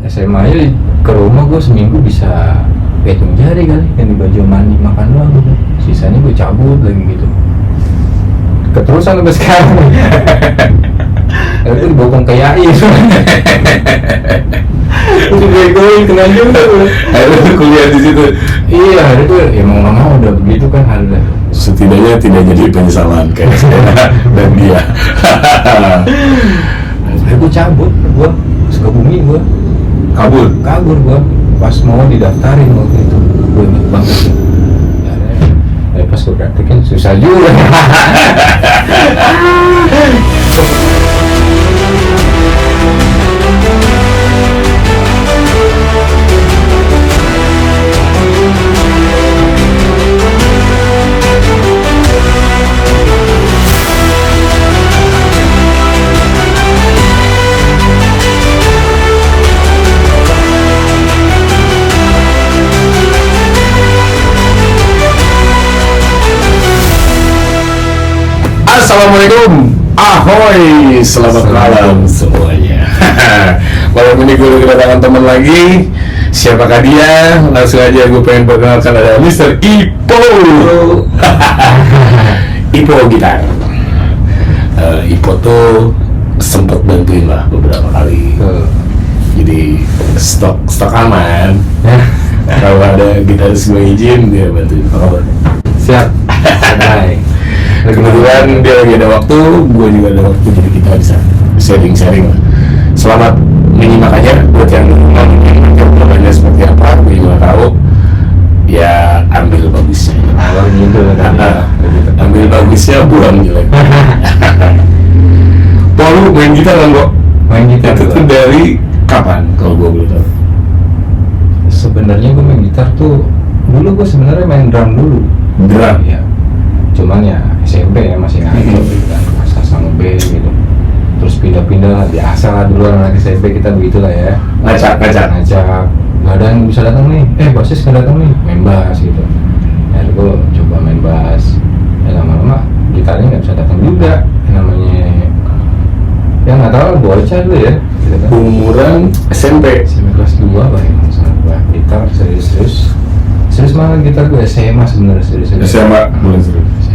SMA aja ke rumah gue seminggu bisa hitung jari kali, ganti baju mandi makan doang gitu. Sisanya gue cabut lagi gitu. Keterusan sampai sekarang. Itu dibokong ke Yai. Itu begoin kena juga. Akhirnya kuliah di situ. Iya, itu ya mau nggak mau udah begitu kan ada. Setidaknya tidak jadi penyesalan kayak saya dan dia. Gue cabut, gue Sukabumi gue Kabur. kabur gue pas mau didaftarin waktu itu, gue inget banget tuh. Ya, pas gue praktekin susah juga. Assalamualaikum, ahoy, selamat malam semuanya. Malam ini gue kedatangan teman lagi. Siapakah dia? Langsung aja gue pengen perkenalkan, ada Mr. Ipo. Ipo gitar. Ipo tuh sempet bantuin lah beberapa kali. Jadi stok aman. Kalau ada gitaris gue izin, dia bantuin. Apa kabar? Siap. Hai. Kebetulan dia lagi ada waktu, gue juga ada waktu, jadi kita bisa sharing-sharing lah. Selamat menyimak aja buat yang nonton programnya seperti apa, gue juga tahu. Ya ambil bagusnya. Malam gitu kan. Ambil bagusnya, buang jelek. Lu main gitar kan kok? Main gitar Itu tuh dari kapan kalau gue boleh tahu? Sebenarnya gue main gitar tuh dulu, gue sebenarnya main drum dulu. Drum? Ya. Cuman ya SMP ya masih ngaco gitu kan, asal sama band gitu. Terus pindah-pindah, biasa lah dulu anak SMP kita begitulah ya. Ngacak. Gak ada yang bisa datang nih, basis gak datang nih, main bass gitu. Akhirnya gue coba main bass. Ya lama-lama gitarnya gak bisa datang juga. Namanya ya nggak tahu, bocah dulu ya gitu kan. Umuran SMP kelas 2 apa ya, masalah gue gitar serius banget. Gitar gue SMA sebenarnya, serius SMA mulai serius.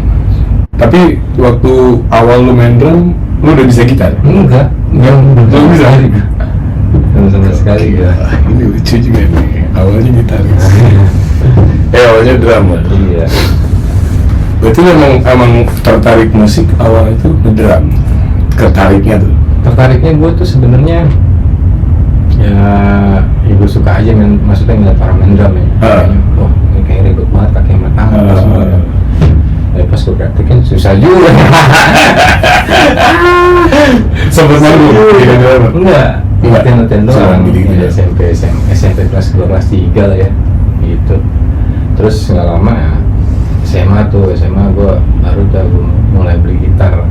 Tapi waktu awal lu main drum, lu udah bisa gitar? Enggak bisa. Belum sama sekali ya. Ini lucu juga nih, awalnya gitaris. Awalnya drum lah. Iya. Berarti emang tertarik musik awal itu ngedrum? Tertariknya Gue tuh sebenarnya ya gue suka aja maksudnya ngeliat orang main drum ya. Wah, ini kayak ribet banget kaki sama tangan semua. Pas gue praktekin susah juga. Sempet malu? Enggak, latihan doang. Gitu. SMP kelas 2, kelas 3 lah ya gitu. Terus nggak lama ya SMA gue baru gue mulai beli gitar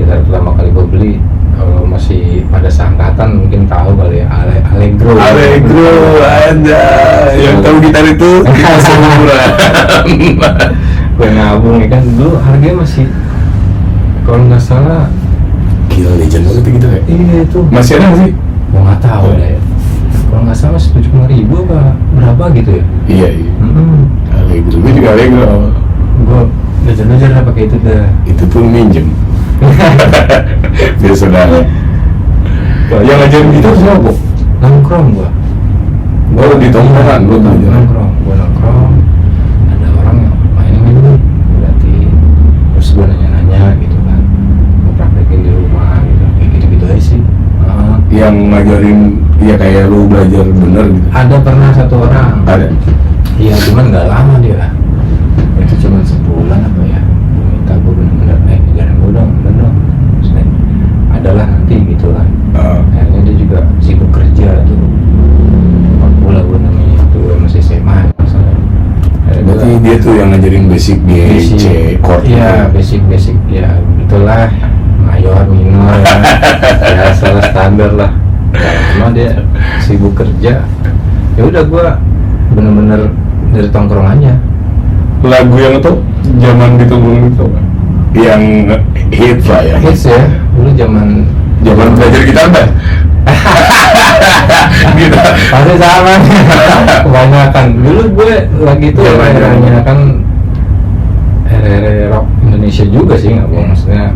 pertama kali gue beli. Kalau masih pada seangkatan mungkin tahu kali ya, Allegro ada yang tahu gitar itu kita seumuran. Gue nabung ya kan, dulu harganya masih kalau nggak salah gila, legend banget gitu ya. iya itu Masih ada nggak sih? gue nggak tahu deh ya. Kalau nggak salah 75.000 apa berapa gitu ya. Iya. Allegro, gue juga Allegro. Gue belajar lah pakai itu dah. Itu pun minjem. Biar saudara. Yang ngajarin gitar siapa? Nongkrong gue Di tongkrongan, gue tanya. nongkrong ada orang yang main nih berarti, terus gue nanya gitu kan, gue praktekin di rumah gitu, kayak gitu aja sih. Yang ngajarin ya kayak lu belajar bener gitu. Ada pernah satu orang. Ada. Iya, cuman nggak lama dia. Itu cuma sebulan apa ya. Gue minta gue bener-bener ngajarin gue dong. Terus adalah nanti gitu lah. Akhirnya dia juga sibuk kerja tuh. Pula gue namanya itu masih SMA masalah. Berarti dia tuh yang ngajarin basic G, C, chord. Iya, basic ya itulah. Mayor, minor ya salah standar lah. Lama dia sibuk kerja. Ya udah gue bener-bener dari tongkrongannya. Lagu yang itu zaman di tongkrongan itu kan? Yang hits lah ya. Hits ya, dulu zaman belajar gitar kan? Gitu Pasti sama. Kebanyakan. Dulu gue lagi tuh era-eranya kan era rock Indonesia juga sih, nggak bohong, maksudnya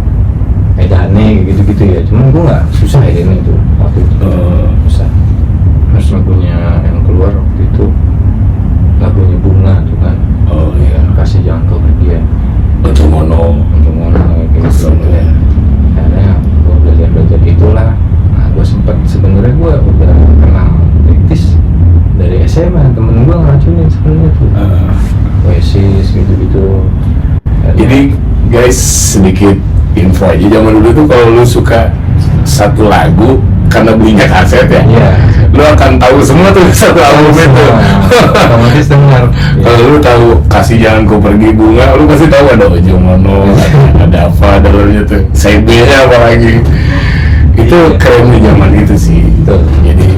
Edane gitu-gitu ya. Cuman gue nggak susah ini tuh waktu itu. Susah. Terus lagunya yang keluar waktu itu lagunya Bunga tuh kan. Oh iya. Kasih jangan kau pergi ya. Untuk mono Gitu ya. Akhirnya gue belajar itulah. Nah gue sempet sebenarnya gue udah kenal kritis dari SMA, temen gue ngeracunin sebenarnya tuh. Oasis gitu-gitu. Jadi guys, sedikit info aja, zaman dulu tuh kalau lu suka satu lagu karena belinya kaset ya, Iya. lu akan tahu semua tuh satu album itu. Otomatis dengar. Kalau lu tahu Kasih Jangan Kau Pergi Bunga, lu pasti tahu ada Ojo Mono, ada apa dalamnya tuh, CB-nya apalagi. Itu keren di zaman itu sih. Betul. Jadi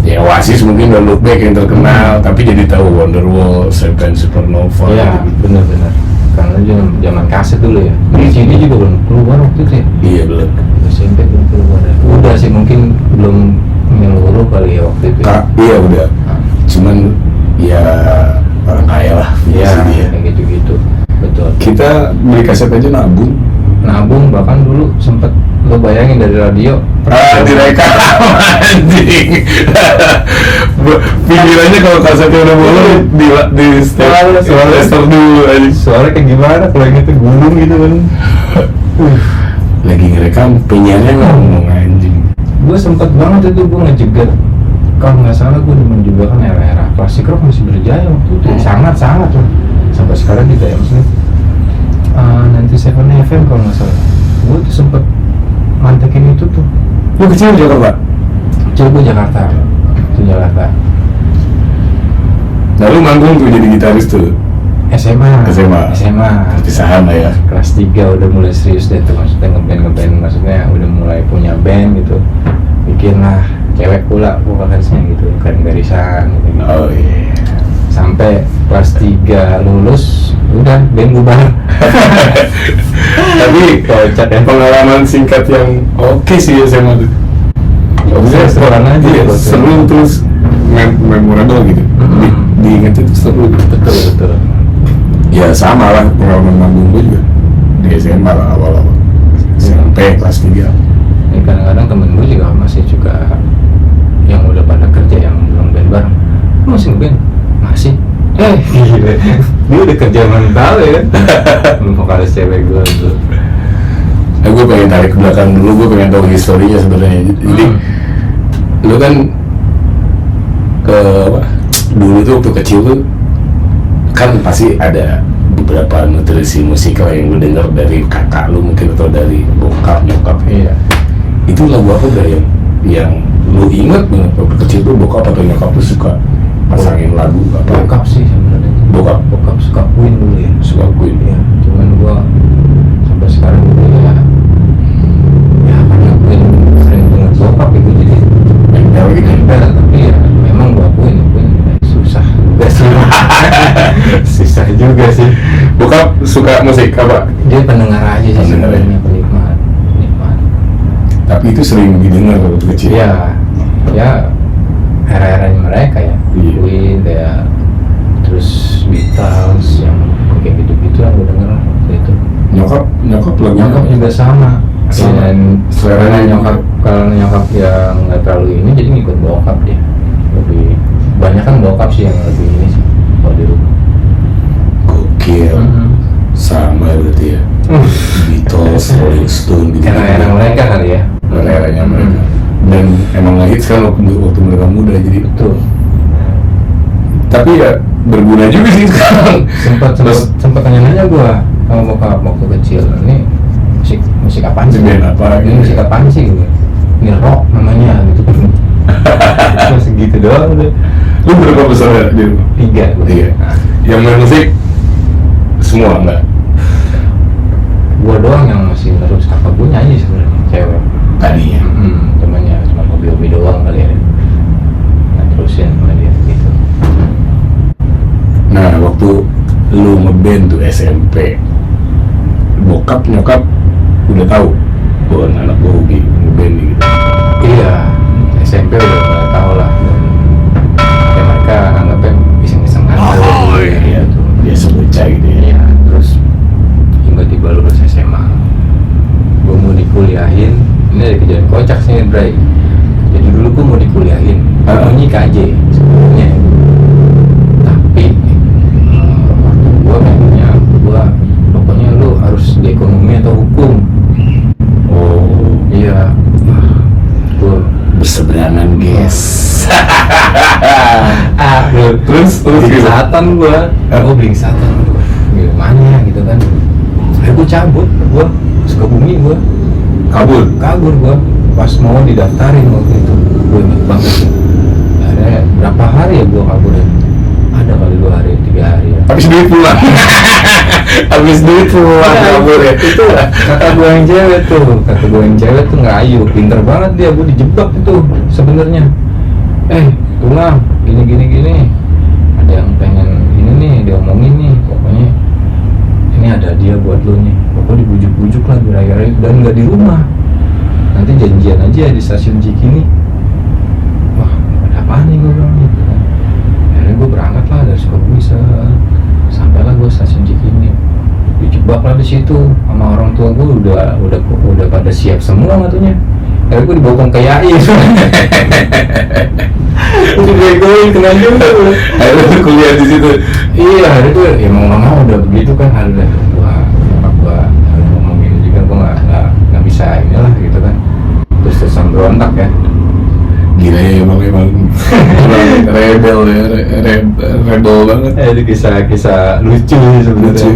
ya Oasis mungkin udah Look Back yang terkenal, tapi jadi tahu Wonderwall, Seven Supernova. Iya, gitu. benar-benar. Karena zaman kaset dulu ya. CD juga belum keluar waktu itu ya. Iya belum. SMP belum keluar ya. Udah sih mungkin belum menyeluruh kali ya waktu itu. Iya udah. Cuman ya orang kaya lah punya Iya, CD ya. kayak gitu-gitu. Betul. Kita beli kaset aja nabung. Nabung bahkan dulu sempet, lo bayangin dari radio. Direkam anjing. Pikirannya kalau kasetnya udah mulai di step dulu anjing. Suara kayak gimana kalau yang itu gunung gitu kan. Lagi ngerekam penyiarnya ngomong anjing. Gue sempet banget itu gue ngejegat, kalau nggak salah gue demen juga kan era-era klasik rock masih berjaya waktu itu, sangat-sangat tuh sampai sekarang juga ya, maksudnya nanti Seven FM kalau nggak salah. Gue tuh sempet mantekin itu tuh. Lu kecil di Jakarta? Kecil gue Jakarta, itu Jakarta. Nah lu manggung tuh jadi gitaris tuh? SMA. Perpisahan lah ya. Kelas 3 udah mulai serius deh tuh, maksudnya ngeband, maksudnya udah mulai punya band gitu. Bikin lah cewek pula vokalisnya gitu, garisan gitu. Oh iya. Sampai kelas 3 lulus udah band bubar. Tapi Kocak ya. pengalaman singkat yang oke sih SMA tuh. Maksudnya seruan aja iya, gitu. seru terus memorable gitu. Diinget itu seru. Betul. Ya sama lah pengalaman manggung gue juga di SMA lah awal-awal. Sampai kelas 3. Ini kadang-kadang temen gue juga masih suka yang udah pada kerja yang belum band bareng. Lu masih ngeband? Masih. Gila. Dia udah kerja mental ya kan. Vokalis cewek gue tuh. Nah, gue pengen tarik ke belakang dulu, gue pengen tahu historinya sebenarnya. Jadi lu kan dulu tuh waktu kecil tuh kan pasti ada beberapa nutrisi musikal yang lu denger dari kakak lu mungkin atau dari bokap nyokap. Iya. Itu lagu apa udah yang lu inget banget waktu kecil tuh bokap atau nyokap tuh suka pasangin lagu apa? Bokap sih sebenarnya. Bokap suka Queen dulu ya. suka Queen. Iya. Cuman gue sampai sekarang juga ya karena Queen sering dengar bokap itu jadi Nempel gitu. nempel, tapi ya memang gue Queen susah juga sih. Susah juga sih. Bokap suka musik apa? Dia pendengar aja sih Pendengar ya? sebenarnya, penikmat. Tapi itu sering didengar waktu kecil. Iya, ya era-eranya mereka ya. Iya. Queen kayak terus Beatles yang kayak gitu-gitu yang gue denger waktu itu. Nyokap lagu Nyokap juga sama. Sama. Dan Seleranya nyokap, kalau nyokap yang nggak terlalu ini jadi ngikut bokap dia. Lebih banyak kan bokap sih yang lebih ini sih kalau di rumah. Gokil. Sama berarti ya. Beatles, Rolling Stone gitu. Era-era mereka kali ya. Era-eranya mereka. Dan emang ngehits kan waktu mereka muda jadi. Betul. Tapi ya berguna juga sih sekarang. Sempat tanya-nanya gua sama bokap waktu kecil, ini musik apaan sih? Band apa? Ini musik apaan sih? Ini rock namanya gitu. Cuma segitu doang udah. Lu berapa besar di rumah? 3 gua. Iya. Yang main musik semua enggak? Gua doang yang masih terus, kakak gua nyanyi sebenarnya, cewek. Tadinya. Temannya cuma hobi-hobi doang kali ya. Nah, terusin sama dia gitu. Nah, waktu lu ngeband tuh SMP, bokap nyokap udah tahu bahwa anak gua hobi ngeband gitu. Iya, SMP udah mulai tahu lah. ini ada kejadian kocak sih Bray. Jadi dulu gue mau dikuliahin, maunya KJ sebenarnya. Tapi waktu gue pengennya gue pokoknya lu harus di ekonomi atau hukum. Oh Iya, gue berseberangan guys. Terus belingsatan gue belingsatan gimana gitu kan. Akhirnya gue cabut, gue Sukabumi, gue kabur gue pas mau didaftarin waktu itu. Gue inget banget. Akhirnya berapa hari ya gue kabur ya? Ada kali 2 hari, 3 hari ya. habis duit pulang. Habis duit pulang kabur ya. Itu kakak gue yang cewek tuh nggak ayu, pinter banget dia. Gue dijebak itu sebenarnya. Tulang gini ada yang pengen ini nih diomongin nih, pokoknya ini ada dia buat lo nih. Pokoknya dibujuk-bujuk lah dirayu-rayu, dan nggak di rumah, nanti janjian aja di stasiun Cikini. Wah, ada apa nih gue bilang gitu kan. Akhirnya gue berangkat lah dari Sukabumi, sampailah gue stasiun Cikini. Dijebak lah di situ sama orang tua gue, udah pada siap semua katanya. Akhirnya gue dibokong ke YAI. Udah begoin kena juga. Akhirnya kuliah di situ. Iya, akhirnya gue ya mau nggak mau udah begitu kan. Harus gue ngomongin juga, gue nggak bisa inilah gitu kan. Terus berontak ya. Gila ya, emang rebel ya, rebel banget. Itu kisah lucu sih sebenarnya.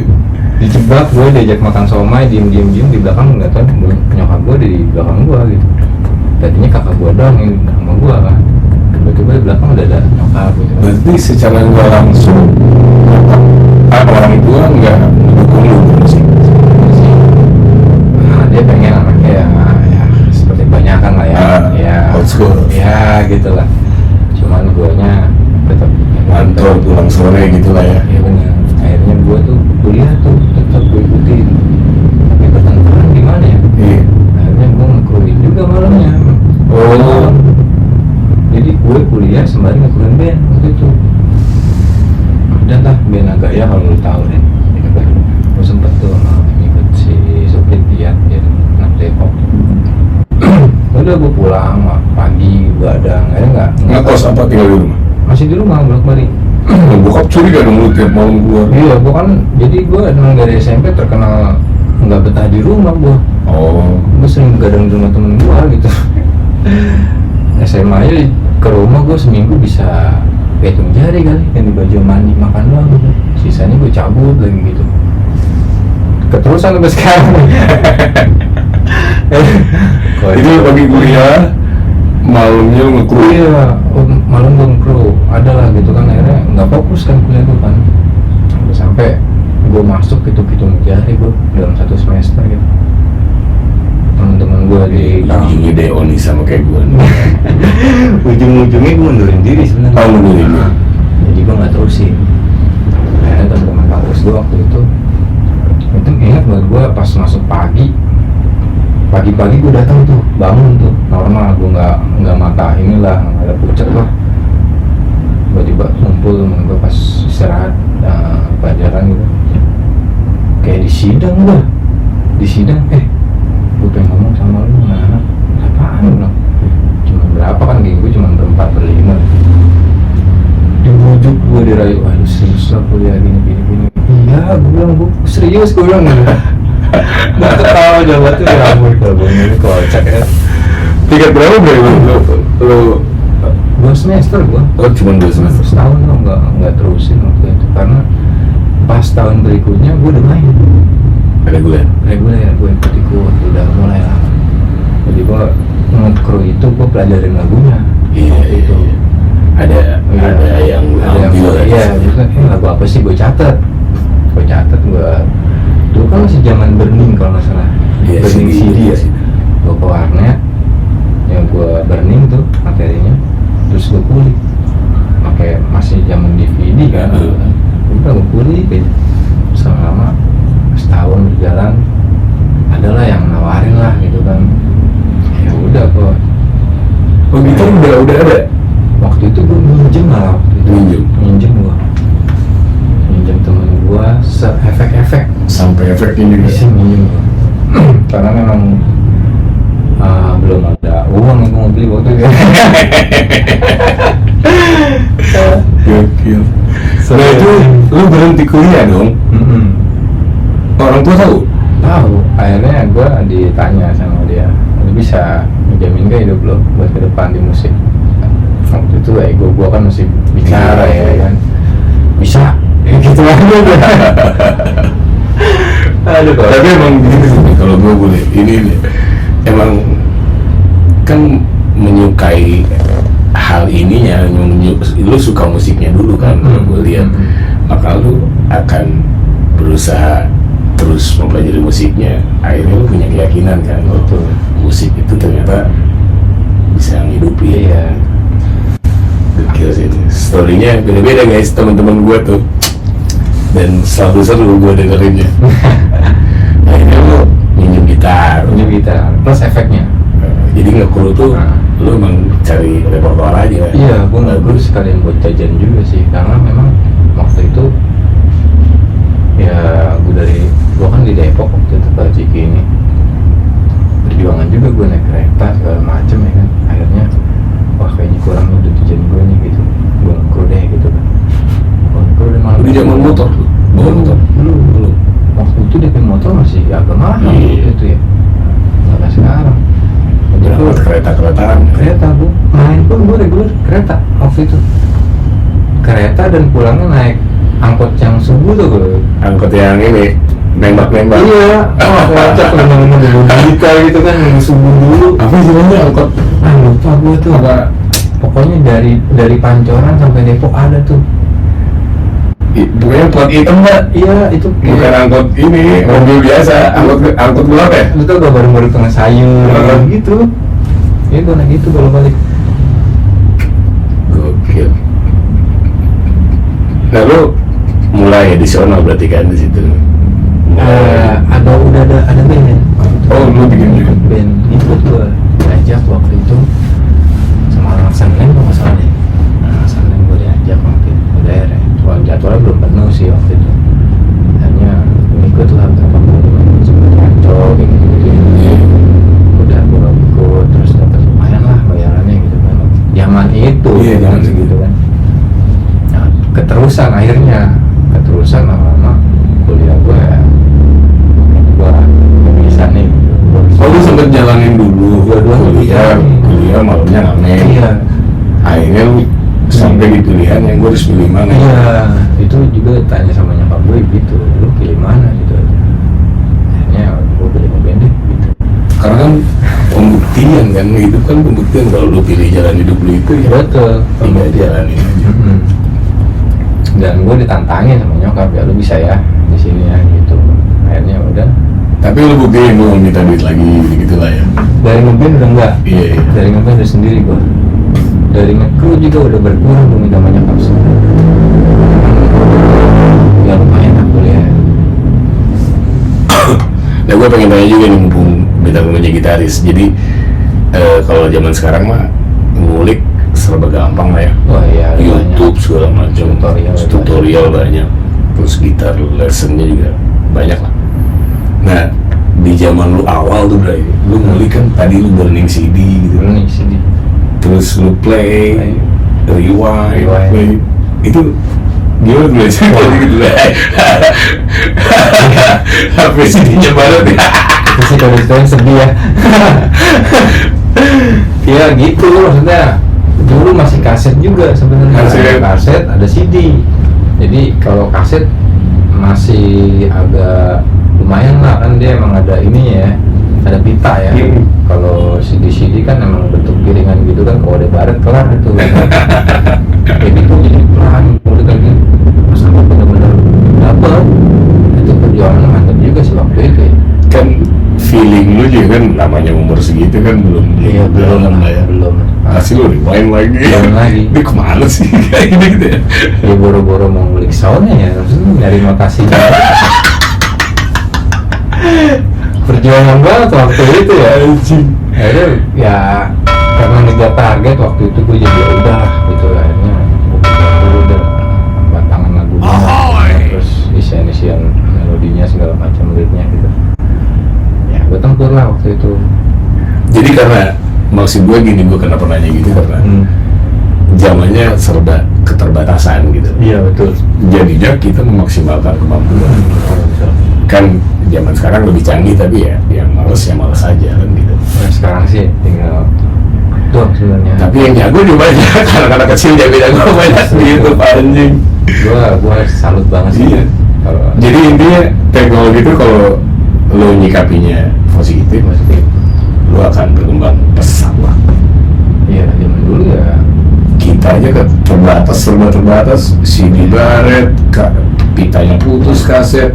Dijebak, gue diajak makan somai, diem di belakang, nggak tahu nyokap gue di belakang gue gitu. Tadinya kakak gue doang yang sama gue kan, tiba-tiba di belakang udah ada nyokap gitu. Berarti secara nggak langsung orang tua nggak mendukung lu sih? Nah, dia pengen anaknya ya seperti kebanyakan lah ya, old school. Ya gitulah. Cuman guanya tetap Kantor pulang sore gitulah ya. Iya benar. Akhirnya gue tuh kuliah tuh tetap gue ikutin. Tapi pertentangan gimana ya? Iya. Akhirnya gue ngekruin juga malamnya. Oh. Jadi gue kuliah sembari ngekruin band waktu itu. Ada lah band Agaya, kalau lu tahu deh. Gue sempet tuh ikut si Supit Tiat ya, anak Depok. Udah gue pulang pagi begadang, akhirnya Ngekos apa tinggal di rumah? masih di rumah bolak-balik. Bokap curiga dong lu tiap malam keluar. Iya, gue kan jadi gue emang dari SMP terkenal nggak betah di rumah gue. Oh. Gue sering begadang di rumah temen gue gitu. SMA aja ke rumah gue seminggu bisa hitung jari kali, yang di baju mandi makan doang gitu. Sisanya gue cabut lagi gitu. Keterusan sampai sekarang. Itu pagi kuliah, malamnya ngekru. Iya, malam gue ngekru, ada lah gitu kan. Akhirnya nggak fokus kan kuliah gue kan. Sampai gue masuk hitung jari gue dalam 1 semester gitu. Teman-teman gue di Ujungnya Deo nih sama kayak gue. ujung-ujungnya gue mundurin diri sebenarnya. Oh, mundurin diri. Jadi gue nggak terusin. Akhirnya teman-teman kampus gue waktu itu ingat buat gue pas masuk pagi-pagi gue datang tuh, bangun tuh normal, gue nggak mata inilah, nggak ada pucat lah. Tiba-tiba ngumpul temen gue pas istirahat pelajaran gitu, kayak di sidang gue pengen ngomong sama lu, nah apaan lu bilang, cuma berapa kan geng gue cuma berempat berlima, dibujuk gue dirayu, aduh serius lah kuliah gini. Iya, gue bilang gue serius, gue bilang gitu. Nggak ketawa jawab tuh, ya ampun kalau ini kocak ya. Tingkat berapa bro lu? 2 semester gue. Oh, cuma 2 semester. Setahun lo nggak terusin waktu itu, karena pas tahun berikutnya gue udah main reguler gue ikut udah mulai lah. Jadi gue nge-crew itu gue pelajarin lagunya. Iya, itu ada yang ambil. Iya, lagu apa sih gue catat gue dulu kan masih zaman burning kalau nggak salah. Iya, Burning CD ya. CD. Gue ke warnet, yang gue burning tuh materinya, terus gue kulik pakai masih zaman DVD kan. Udah gue kulik aja selama setahun berjalan, adalah yang nawarin lah gitu kan. Ya udah kok. Oh, gitar udah ada. Waktu itu gue minjem malah, minjem temen gue efek sampai efek ini bisa minjem gua. Karena memang waktu itu. Gokil. Nah itu lu berhenti kuliah dong? Mm-mm. Orang tua tahu? Tahu. Akhirnya gue ditanya sama dia, lu bisa menjamin gak hidup lo buat ke depan di musik? Waktu itu ego gue kan masih bicara ya kan. Bisa. Gitu aja gue. Aduh, Tapi emang gitu sih kalau gue boleh. Ini emang kan menyukai hal ininya, lu suka musiknya dulu kan, kalau gue lihat, maka lu akan berusaha terus mempelajari musiknya. Akhirnya lu punya keyakinan kan, Betul. musik itu ternyata bisa menghidupi. Iya. Gokil sih. Storynya beda-beda guys, teman-teman gue tuh, dan selalu seru gue dengerinnya. Akhirnya lu minjem gitar, Ini gitar plus efeknya. jadi nggak perlu tuh, Nah. lu emang cari repertoire aja kan? Iya, gue sekalian buat jajan juga sih, karena memang waktu itu ya gue kan di Depok waktu itu ke Cikini, perjuangan juga gue naik kereta segala macem ya kan. Akhirnya wah kayaknya kurang nih duit jajan gue nih gitu, gue ngekru deh gitu kan. Gue ngekru deh malah. Lu di zaman motor tuh, bawa motor? Belum. Waktu itu DP motor masih agak mahal Iya. gitu ya, nggak kayak sekarang. Jadi Berangkat kereta-keretaan. kereta bu, main pun gue reguler kereta waktu itu, kereta dan pulangnya naik angkot yang subuh tuh gue. Angkot yang ini, nembak-nembak. Iya, oh kocak bener-bener dulu digital gitu kan, nunggu subuh dulu. Apa sih namanya angkot? Lupa gue tuh. Apa? Pokoknya dari Pancoran sampai Depok ada tuh. Pokoknya plat hitam mbak. Iya itu. Bukan angkot ini, mobil biasa, angkot gelap ya? Lu tau gak baru-baru tengah sayur gitu. Iya gue naik gitu kalau balik. Gokil. Nah lu mulai edisional berarti kan di situ. Udah ada band ya. Oh, lu bikin juga? Band ikut gue diajak waktu itu sama anak Senin kalau nggak salah deh. Anak Senin gue diajak waktu itu. Udah ya, jadwalnya belum penuh sih waktu itu. Hanya ikut lah beberapa kali sempat ngancol gitu. Udah gue ikut terus dapat lumayan lah bayarannya gitu kan. Zaman itu Iya, zaman segitu kan. Nah, keterusan lama-lama kuliah gue ya nggak bisa nih. Oh lu sempet jalanin dulu Dua-duanya kuliah malamnya ngamen. Iya. Akhirnya lu sampai di pilihan yang gue harus pilih mana. Iya, itu juga tanya sama nyokap gue gitu, lu pilih mana gitu. Akhirnya gue pilih ngeband deh gitu. Karena kan pembuktian kan, hidup kan pembuktian. Kalau lu pilih jalan hidup lu itu ya Betul. tinggal jalanin aja. Dan gue ditantangin sama nyokap, ya lu bisa ya di sini ya gitu. Akhirnya udah. Tapi lu buktiin lu minta duit lagi gitu lah ya. Dari ngeband udah enggak. Iya, iya. Dari ngeband udah sendiri gue. Dari ngekru juga udah berkurang gue minta sama nyokap sendiri. Ya lumayan lah kuliah. Nah gue pengen tanya juga nih, mumpung kita punya gitaris. Jadi kalau zaman sekarang mah ngulik serba gampang lah ya. Wah iya. YouTube segala macam, tutorial banyak. Terus gitar lessonnya juga banyak lah. Nah di zaman lu awal tuh Bray, lu ngulik kan tadi lu burning CD gitu. Dulu nih sini. Terus lu play, rewind, play. Itu gimana belajar kayak gitu Bray? HP CD-nya baru nih. Itu sih kalau diceritain sedih ya. Ya gitu maksudnya. Dulu masih kaset juga sebenarnya. Kaset ada CD. Jadi kalau kaset masih agak lumayan lah, kan dia emang ada ininya ya, ada pita ya. Kalau CD kan emang bentuk piringan gitu kan, kalau udah baret kelar itu. Kayak gitu jadi pelan, udah kayak gitu. Sampai benar-benar dapet. Itu perjuangan mantap juga sih waktu itu ya. Kan feeling lu juga kan, namanya umur segitu kan belum dalam lah ya. Belum. Kasih lu rewind lagi. Rewind lagi. Ini kemana sih kayak gitu ya? Ya boro-boro mau ngulik soundnya ya, maksudnya nyari notasinya. Perjuangan banget waktu itu ya. Akhirnya ya karena ngejar target waktu itu gue jadi udah gitu, akhirnya gue kerja dulu udah batangan lagunya, terus isian melodinya segala macam liriknya gitu. Ya gue tempur lah waktu itu. Jadi karena maksud gue gini, gue kenapa nanya gitu karena zamannya serba keterbatasan gitu. Iya betul. Jadinya kita memaksimalkan kemampuan. Kan zaman sekarang lebih canggih tapi ya yang males aja kan gitu. Nah, sekarang sih tinggal doang sebenarnya. Tapi yang jago juga banyak, anak-anak kecil jago banyak di YouTube anjing. Gua salut banget sih. Iya. Jadi intinya teknologi itu kalau lo nyikapinya positif, lo akan berkembang pesat lah. Iya, zaman dulu ya Kita aja kan terbatas, CD baret, pitanya putus kaset.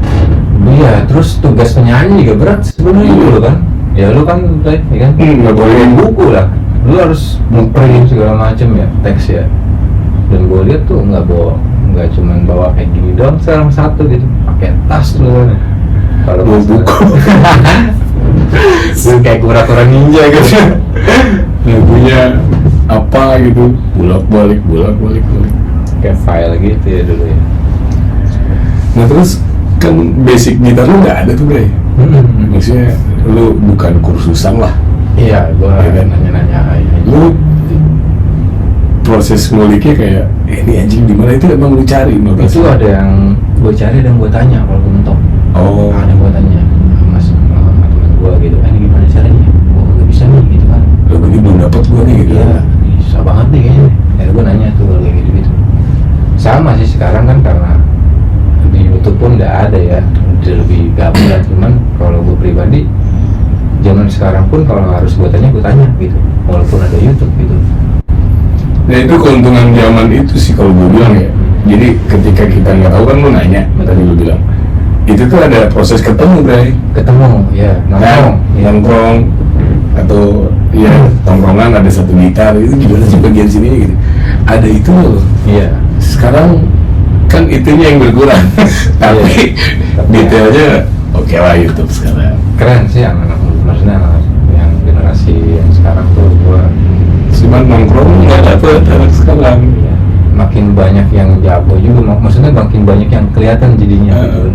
iya, terus tugas penyanyi juga berat sebenarnya dulu kan. Ya lu kan, ya kan? Nggak boleh buku lah. Lu harus ngeprint segala macem ya, teks ya. Dan gue lihat tuh nggak cuman bawa kayak gini doang, sekarang satu gitu, pakai tas lu kan. Kalau Bawa buku. lu kayak kura-kura ninja gitu. Nggak punya apa gitu, bolak-balik. Kayak file gitu ya dulu ya. Nah terus kan basic gitar lu nggak ada tuh Bray. Maksudnya lu bukan kursusan lah. Iya, gua Ya kan? nanya-nanya aja. Lu proses nguliknya kayak ini anjing di mana itu emang lu cari notasi? Itu ada yang gue cari dan gue tanya kalau gue mentok. Oh. Ada gue tanya mas sama teman gue gitu, ini gimana caranya? Gue nggak bisa nih gitu kan. Lo gini belum dapat gua nih gitu. Iya, susah banget nih kayaknya. Ya gue nanya tuh kalau kayak gitu. Sama sih sekarang kan karena di YouTube pun udah ada ya, udah lebih gampang. Cuman kalau gue pribadi, zaman sekarang pun kalau harus gue tanya gitu, walaupun ada YouTube gitu. Nah itu keuntungan zaman itu sih kalau gue bilang ya. Jadi ketika kita nggak tahu kan lu nanya, tadi lu bilang itu tuh ada proses ketemu Bray. Ketemu, ya, Nongkrong atau ya tongkrongan ada satu gitar itu gimana sih bagian sini gitu. Ada itu loh. Iya. Sekarang kan itunya yang berkurang, tapi detailnya oke lah YouTube sekarang. Keren sih anak-anak, maksudnya anak yang generasi yang sekarang tuh gua Cuman nongkrong nggak dapet anak sekarang. ya, makin banyak yang jago juga, maksudnya makin banyak yang kelihatan jadinya gitu.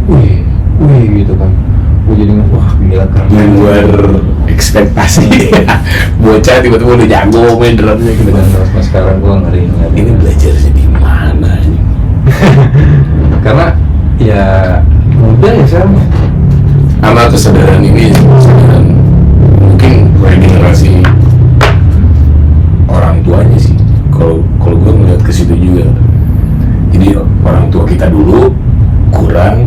Wih gitu kan. Gue jadinya wah gila Di keren. luar ekspektasi. Bocah tiba-tiba udah jago main drumnya gitu kan. Terus sekarang gua ngeri. Ini belajarnya di mana ini? Karena ya muda ya sekarang. Sama kesadaran ini, kesadaran mungkin regenerasi orang tuanya sih. Kalau gue ngeliat ke situ juga. Jadi orang tua kita dulu kurang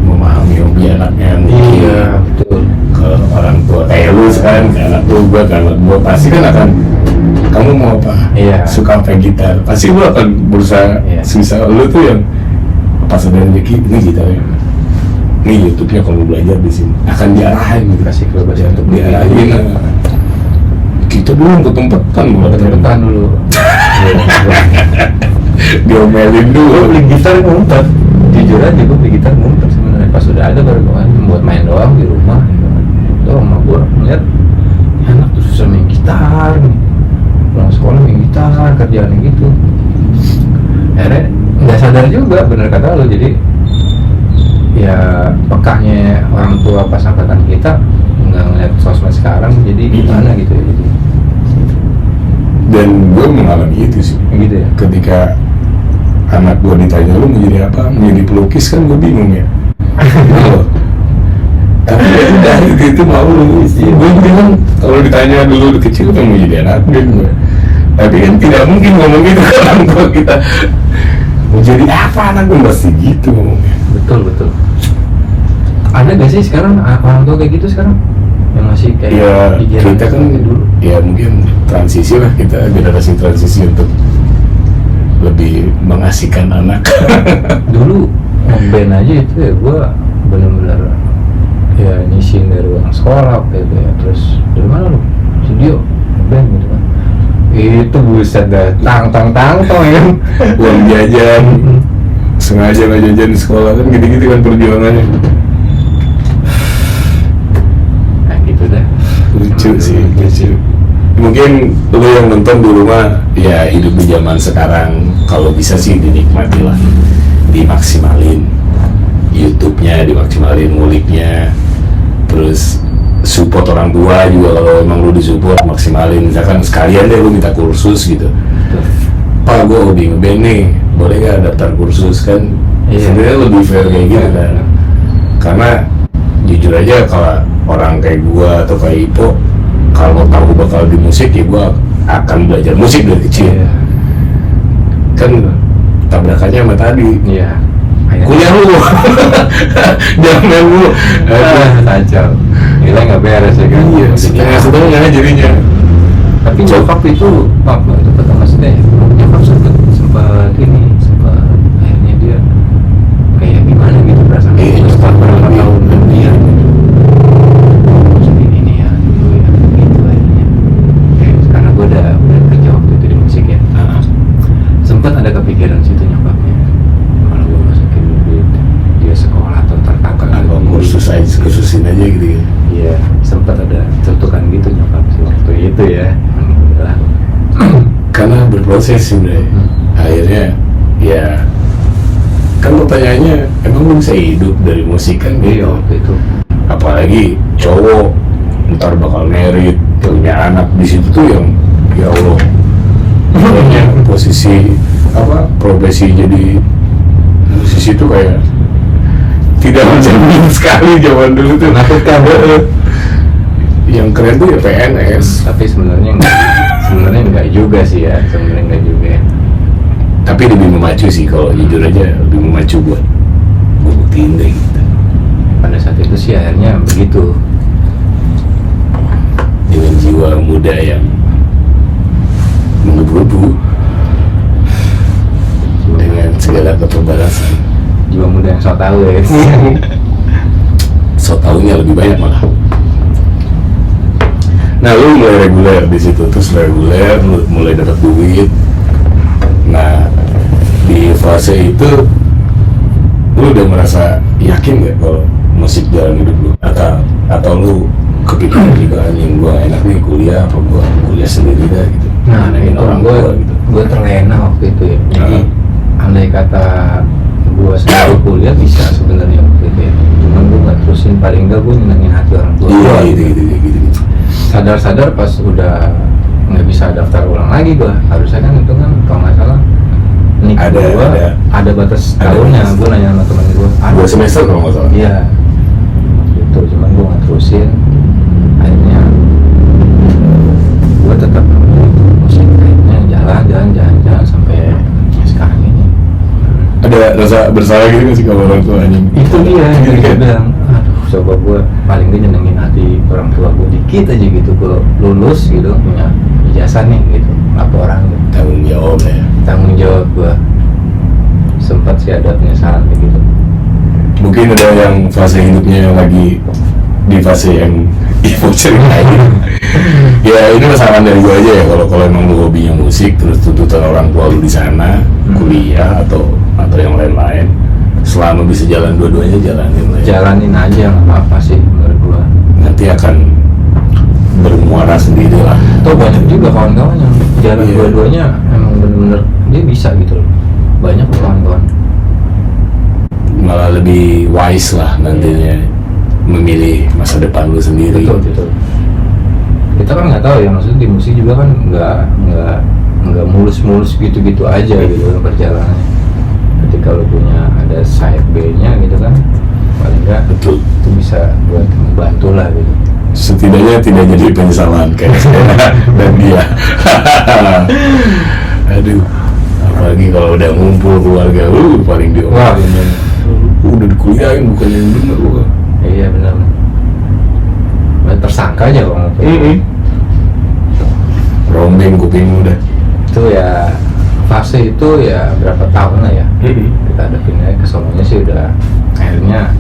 memahami hobi anaknya mungkin. Iya betul. Kalau orang tua kayak lu sekarang, kayak anak lu, gue pasti kan akan, kamu mau apa? Iya. Suka apa gitar? Pasti lu akan berusaha. Iya. Sisa lu tuh yang pas ada rezeki, ini gitarnya, ini YouTube-nya kalau belajar di sini akan diarahin gitu. Kasih kebebasan untuk Diarahin. Kita dulu ketempetan, bukan Ketempetan dulu. diomelin Gue dulu. beli gitar ngumpet. Jujur aja gue beli gitar ngumpet sebenarnya. Pas udah ada baru gue buat main doang di rumah. Gitu. Tuh sama gue ngeliat "Ini anak tuh susah main gitar nih. Pulang sekolah main gitar, kerjaannya gitu. Akhirnya nggak sadar juga, bener kata lo. Jadi ya pekahnya orang tua pas angkatan kita nggak ngeliat sosmed sekarang, jadi gimana gitu ya gitu. Dan gue mengalami itu sih. Gitu ya. Ketika anak gue ditanya lu mau jadi apa, menjadi pelukis, kan gue bingung ya. Gitu. Tapi ya udah itu mau lu. Gue bilang kalau ditanya dulu kecil kan mau jadi anak gitu. Tapi kan tidak mungkin ngomong gitu ke orang tua kita. Mau jadi apa anak gue, pasti gitu ngomongnya. Betul. Ada gak sih sekarang orang tua kayak gitu sekarang? Yang masih kayak Ya pikiran kita kan seperti dulu? ya mungkin transisi lah, kita generasi transisi untuk lebih mengasihkan anak. Dulu ngeband aja itu ya gue bener-bener ya nyisin dari uang sekolah gitu ya. Terus dari mana lu? Studio ngeband gitu kan. Itu buset dah tang ya kan. Uang jajan, sengaja nggak jajan di sekolah, kan gitu-gitu kan perjuangannya. Nah gitu dah. Lucu sih, lucu. Mungkin lu yang nonton di rumah ya hidup di zaman sekarang, kalau bisa sih dinikmati lah, dimaksimalin YouTube-nya, dimaksimalin nguliknya, terus support orang tua juga. Kalau emang lu disupport maksimalin, misalkan sekalian deh lu minta kursus gitu, Pak gue hobi ngeband nih, boleh gak daftar kursus kan? Sebenarnya lebih fair kayak gitu kan, karena jujur aja kalau orang kayak gua atau kayak Ipo, kalau tahu bakal di musik ya gua akan belajar musik dari kecil. Kan tabrakannya sama tadi, kuliah lu jangan lu kacau, gila nggak beres ya kan. Iya, setengah jadinya. Tapi nyokap itu waktu itu pertama SD, nyokap sempat akhirnya dia kayak gimana gitu perasaan. Setelah berapa tahun dan dia ini ya dulu ya gitu akhirnya. Karena gue udah kerja waktu itu di musik ya. Sempat ada kepikiran situ nyokapnya, kalau gue masukin duit dia sekolah atau tertata kursusin aja gitu ya. Iya, sempat ada cetukan gitu nyokap sih waktu itu ya. Alhamdulillah. Karena berproses sebenarnya. Akhirnya ya kan pertanyaannya, emang lu bisa hidup dari musik kan gitu? Iya waktu itu. Apalagi cowok ntar bakal merit, punya anak di situ tuh yang ya Allah, kayaknya posisi profesi jadi musisi tuh kayak tidak menjamin sekali zaman dulu tuh. Menakutkan. Yang keren tuh ya PNS. Tapi sebenarnya enggak juga sih ya, sebenarnya enggak juga ya. Tapi lebih memacu sih, kalau jujur aja lebih memacu buat buktiin deh gitu. Pada saat itu sih akhirnya begitu, dengan jiwa muda yang menggebu-gebu dengan segala keterbatasan. jiwa muda yang so tahu ya. So taunya lebih banyak malah. Nah, lu mulai reguler di situ, terus reguler, lu mulai dapat duit. Nah, di fase itu lu udah merasa yakin nggak kalau musik jalan hidup lu, atau lu kepikiran juga anjing gua enak nih kuliah, apa gua kuliah sendiri dah gitu. Nah, Nanain itu orang tua gitu. gue terlena waktu itu ya. Jadi andai kata gue sendiri kuliah bisa sebenarnya waktu itu ya. Cuman gue nggak terusin, paling enggak gue nyenengin hati orang tua. Iya, gitu. Sadar-sadar pas udah nggak bisa daftar ulang lagi gue. Harusnya kan itu kan kalau nggak salah nik ada batas tahunnya. Gue nanya sama temen gue. 2 semester kalau nggak salah. Iya. Gitu, cuman gue nggak terusin. Akhirnya gue tetap musik, akhirnya jalan sampai sekarang ini. Ada rasa bersalah gitu nggak sih kalau orang tua anjing? Itu dia yang Gitu gue kan? bilang, aduh coba gue paling gak nyenengin hati orang tua gue dikit aja gitu. Gue lulus gitu, punya ijazah nih gitu, laporan gitu. Tanggung jawab ya. Tanggung jawab gue. Sempat sih ada penyesalan kayak gitu. Mungkin ada yang fase hidupnya yang lagi di fase yang Ivo ceritain. Ya ini saran dari gue aja ya, kalau emang lu hobinya musik, terus tuntutan orang tua lu di sana, kuliah atau yang lain-lain, selama bisa jalan dua-duanya jalanin lah ya. Jalanin aja, nggak apa-apa sih menurut gue. Nanti akan bermuara sendiri lah. Tuh banyak juga kawan-kawan yang jalan Iya. dua-duanya emang bener-bener dia bisa gitu loh. Banyak kawan-kawan. Malah lebih wise lah nantinya memilih masa depan lu sendiri. Betul. Kita kan nggak tahu ya, maksudnya di musik juga kan nggak mulus-mulus gitu-gitu aja gitu kan perjalanannya. Ketika lo punya ada side B-nya gitu kan, paling nggak Betul. itu bisa buat membantu lah gitu. Setidaknya tidak jadi penyesalan kayak saya dan dia. Aduh, apalagi kalau udah ngumpul keluarga, paling diomelin. Udah dikuliahin bukan yang bener gua. Iya benar. Tersangka aja kalau ngomong. Rombeng kuping udah. Itu ya fase itu ya berapa tahun lah ya. Kita hadapinnya ke sononya sih udah akhirnya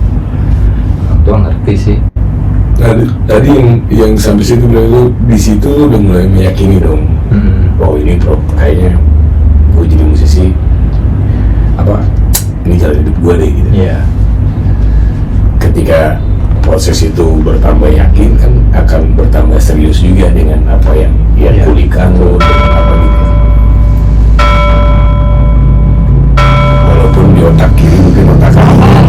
orang tua ngerti sih. Tadi yang sampai situ lu di situ lu udah mulai meyakini dong. Oh ini kayaknya gue jadi musisi, ini jalan hidup gue deh gitu. Iya. Ketika proses itu bertambah yakin kan akan bertambah serius juga dengan apa yang Iya. kulikan lo dengan apa gitu. Walaupun di otak kiri mungkin otak kanan,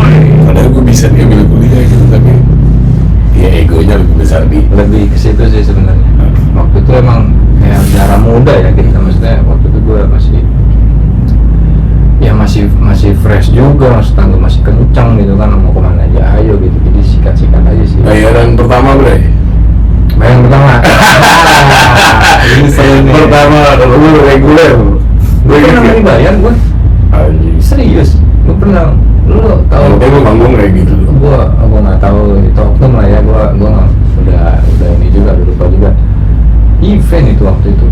padahal gue bisa nih ambil kuliah gitu, tapi ya egonya lebih besar darah muda ya kita, maksudnya waktu itu gue masih fresh juga, maksudnya gue masih kencang gitu kan, mau kemana aja ayo gitu, jadi sikat aja sih. Bayaran pertama Bre? Bayaran pertama ini seru nih. Pertama lu reguler Gue pernah nggak dibayar gue, serius gue pernah. Lu tahu gue manggung kayak gitu. gue nggak tahu itu oknum lah ya, gue udah ini juga, udah lupa juga. Event itu waktu itu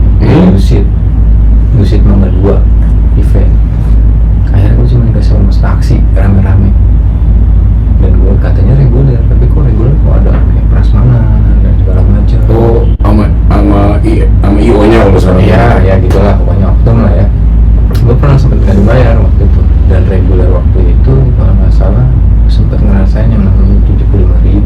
Dusit Mangga 2 event. Akhirnya gue cuma dikasih sama taksi rame-rame, dan gue katanya reguler, tapi kok reguler kok ada kayak prasmanan dan segala macam. Oh, sama IO nya kalau sekarang. Ya gitulah pokoknya oknum lah ya. Gue pernah sempat nggak dibayar waktu itu, dan reguler waktu itu kalau nggak salah sempat ngerasain yang namanya 75.000.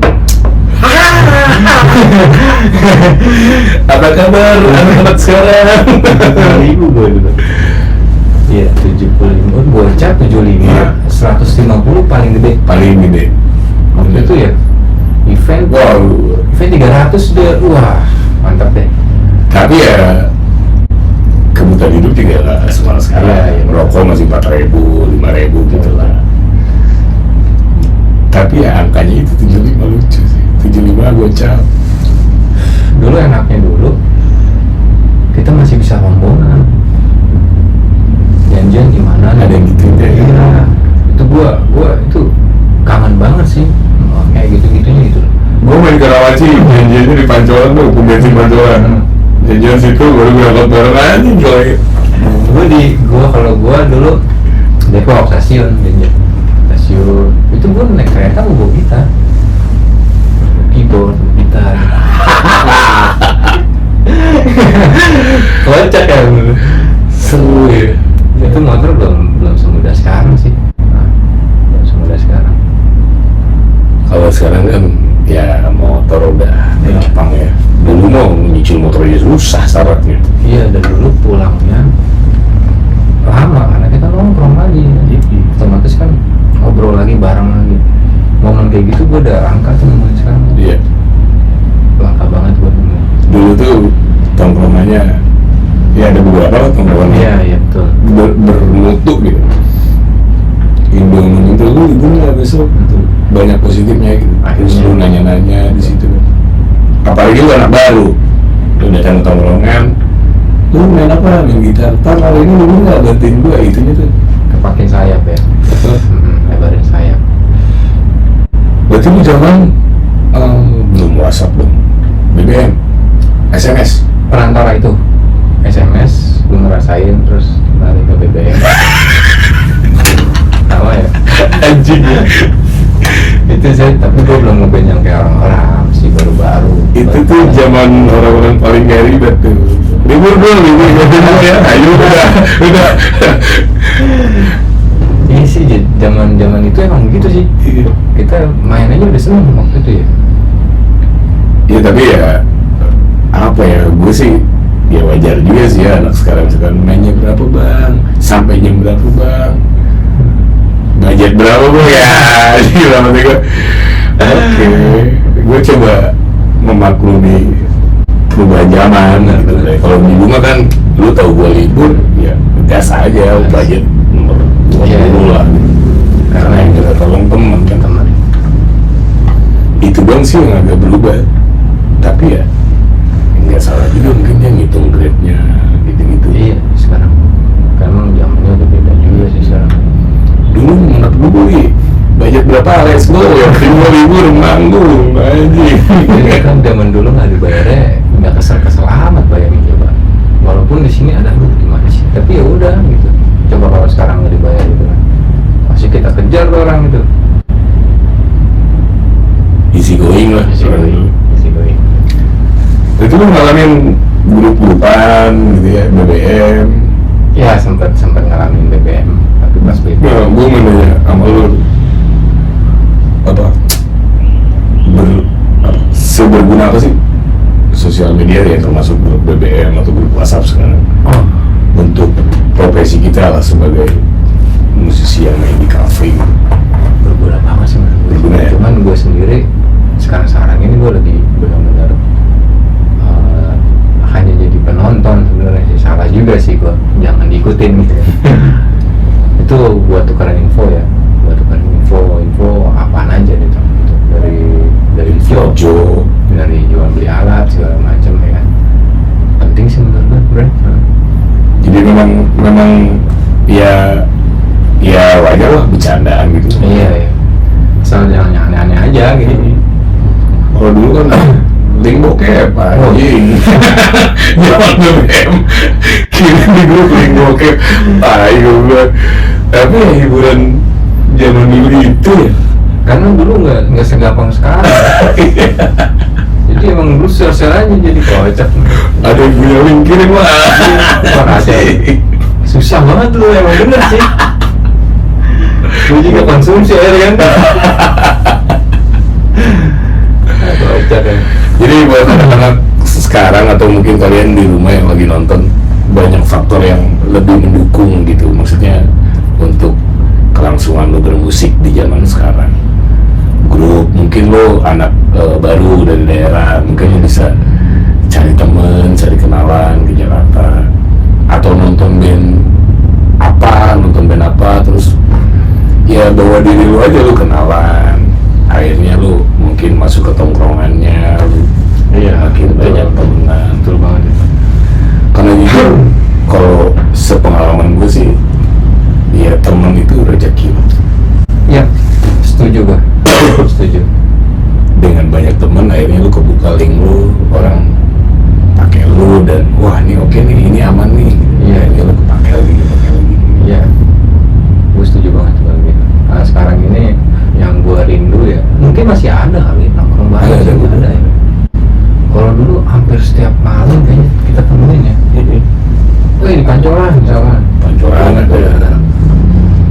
Apa kabar anak-anak sekarang? 75.000 gue dulu. Iya 75, bocah 75, 150 paling gede. Paling gede. Waktu itu ya event, event 300 deh, wah mantap deh. Tapi ya kebutuhan hidup juga nggak semua sekarang. Iya. Rokok masih 4.000, 5.000 gitu lah. Tapi ya angkanya itu 75 lucu sih. 75 gocap. Dulu enaknya dulu kita masih bisa rombongan, janjian gimana Ada yang gitu ya. Iya, itu gua itu kangen banget sih kayak gitu-gitunya gitu. Gue main Karawaci, janjiannya di Pancoran tuh, pom bensin Pancoran. Janjian situ, baru berangkat bareng aja coy. Kalau gua dulu Depok stasiun, janjian stasiun. Itu gua naik kereta mau bawa gitar, keyboard, gitar. Kocak ya dulu. Seru ya. Itu motor belum semudah sekarang sih. Belum semudah sekarang. Kalau sekarang kan ya motor udah gampang ya. Dulu mau nyicil motor aja susah syaratnya. Iya, dan dulu pulangnya lama karena kita nongkrong lagi. Otomatis kan ngobrol lagi, bareng lagi. Momen kayak gitu gue udah angkat tuh momen sekarang. Iya. Langka banget buat gue. Dulu tuh tongkrongannya ya ada beberapa tongkrongan Iya betul. bermutu gitu. Indung itu lu nggak besok gitu. Banyak positifnya gitu. Terus lu nanya-nanya di situ. Apalagi lu anak baru, lu datang ke tongkrongan, lu main apa? Main gitar. Tar kali ini lu nggak bantuin gua, itunya tuh. Kepakin sayap ya. Lebarin sayap. Berarti lu zaman belum WhatsApp dong, BBM, SMS. Perantara itu SMS gue ngerasain, terus lari ke BBM. Sama ya. Anjing ya. Itu sih, tapi gue belum ngeband yang kayak orang-orang sih, baru-baru. Itu tuh zaman orang-orang paling gak ribet tuh. Libur ya, ayo udah. Iya sih, zaman itu emang gitu sih. Kita main aja udah seneng waktu itu ya. Iya tapi ya apa ya, gue sih ya wajar juga sih ya anak sekarang mainnya berapa bang, sampai jam berapa bang, budget berapa bang ya. Gila mati gue. Oke, gue coba memaklumi perubahan zaman gitu. Kalau di bunga kan lu tahu gue libur ya gas aja, budget nomor 20 lah gitu. Karena yang kita tolong teman kan, teman itu bang sih yang agak berubah. Tapi ya nggak salah juga mungkin dia ngitung grade-nya gitu-gitu. Iya sekarang memang zamannya udah beda juga sih sekarang. Dulu menurut gue budget berapa, let's go ya, 5 libur manggung anjing. Jadi kan zaman dulu nggak dibayarnya nggak kesel amat, bayangin coba. Walaupun di sini ada gimana sih, tapi ya udah gitu. Coba kalau sekarang nggak dibayar gitu kan, masih kita kejar tuh orang itu. Easy going lah. Easy going. Itu lu ngalamin grup-grupan gitu ya, BBM. Ya sempat ngalamin BBM, tapi pas BBM. Ya, gue mau nanya sama lu seberguna apa sih sosial media ya, termasuk grup BBM atau grup WhatsApp sekarang untuk profesi kita lah sebagai musisi yang main di cafe? Berguna banget sih menurut gue. Berguna ya? Cuman gue sendiri sekarang ini gue lagi benar-benar hanya jadi penonton ngikutin gitu. Itu buat tukaran info ya, buat tukaran info apaan aja gitu, dari Jojo, dari jual beli alat segala macam ya kan. Penting sih menurut gue, bro. jadi memang ya wajar lah bercandaan gitu. Iya. Asal jangan yang aneh-aneh aja gitu. Kalau dulu kan link bokep anjing. Zaman BBM kirim di grup link bokep. Tai gue. Tapi ya hiburan zaman dulu itu ya. Karena dulu nggak segampang sekarang. Jadi emang dulu share aja jadi kocak. Ada yang punya link kirim lah. Makasih. Susah banget dulu, emang bener sih. Gue juga konsumsi air kan. Kocak ya. Jadi buat anak-anak sekarang atau mungkin kalian di rumah yang lagi nonton, banyak faktor yang lebih mendukung gitu, maksudnya untuk kelangsungan lo bermusik di zaman sekarang. Grup, mungkin lo anak baru dari daerah, mungkin lo bisa cari temen, cari kenalan ke Jakarta, atau nonton band apa, terus ya bawa diri lo aja, lo kenalan, akhirnya lo mungkin masuk ke tongkrongannya, lo makin banyak temenan. Betul banget. Karena jujur kalau sepengalaman gue sih, ya temen itu rezeki lo. Iya, setuju gua. Setuju. Dengan banyak temen akhirnya lu kebuka link lu, orang pakai lu, dan wah ini oke nih, ini aman nih. Iya. Akhirnya lu pakai lagi. Iya, gue setuju banget kalau gitu. Nah, sekarang ini yang gue rindu ya, mungkin masih ada kali nongkrong bareng, ada ya. Kalau dulu hampir setiap malam kayaknya kita temuin ya. Di Pancoran misalkan. Pancoran ada ya.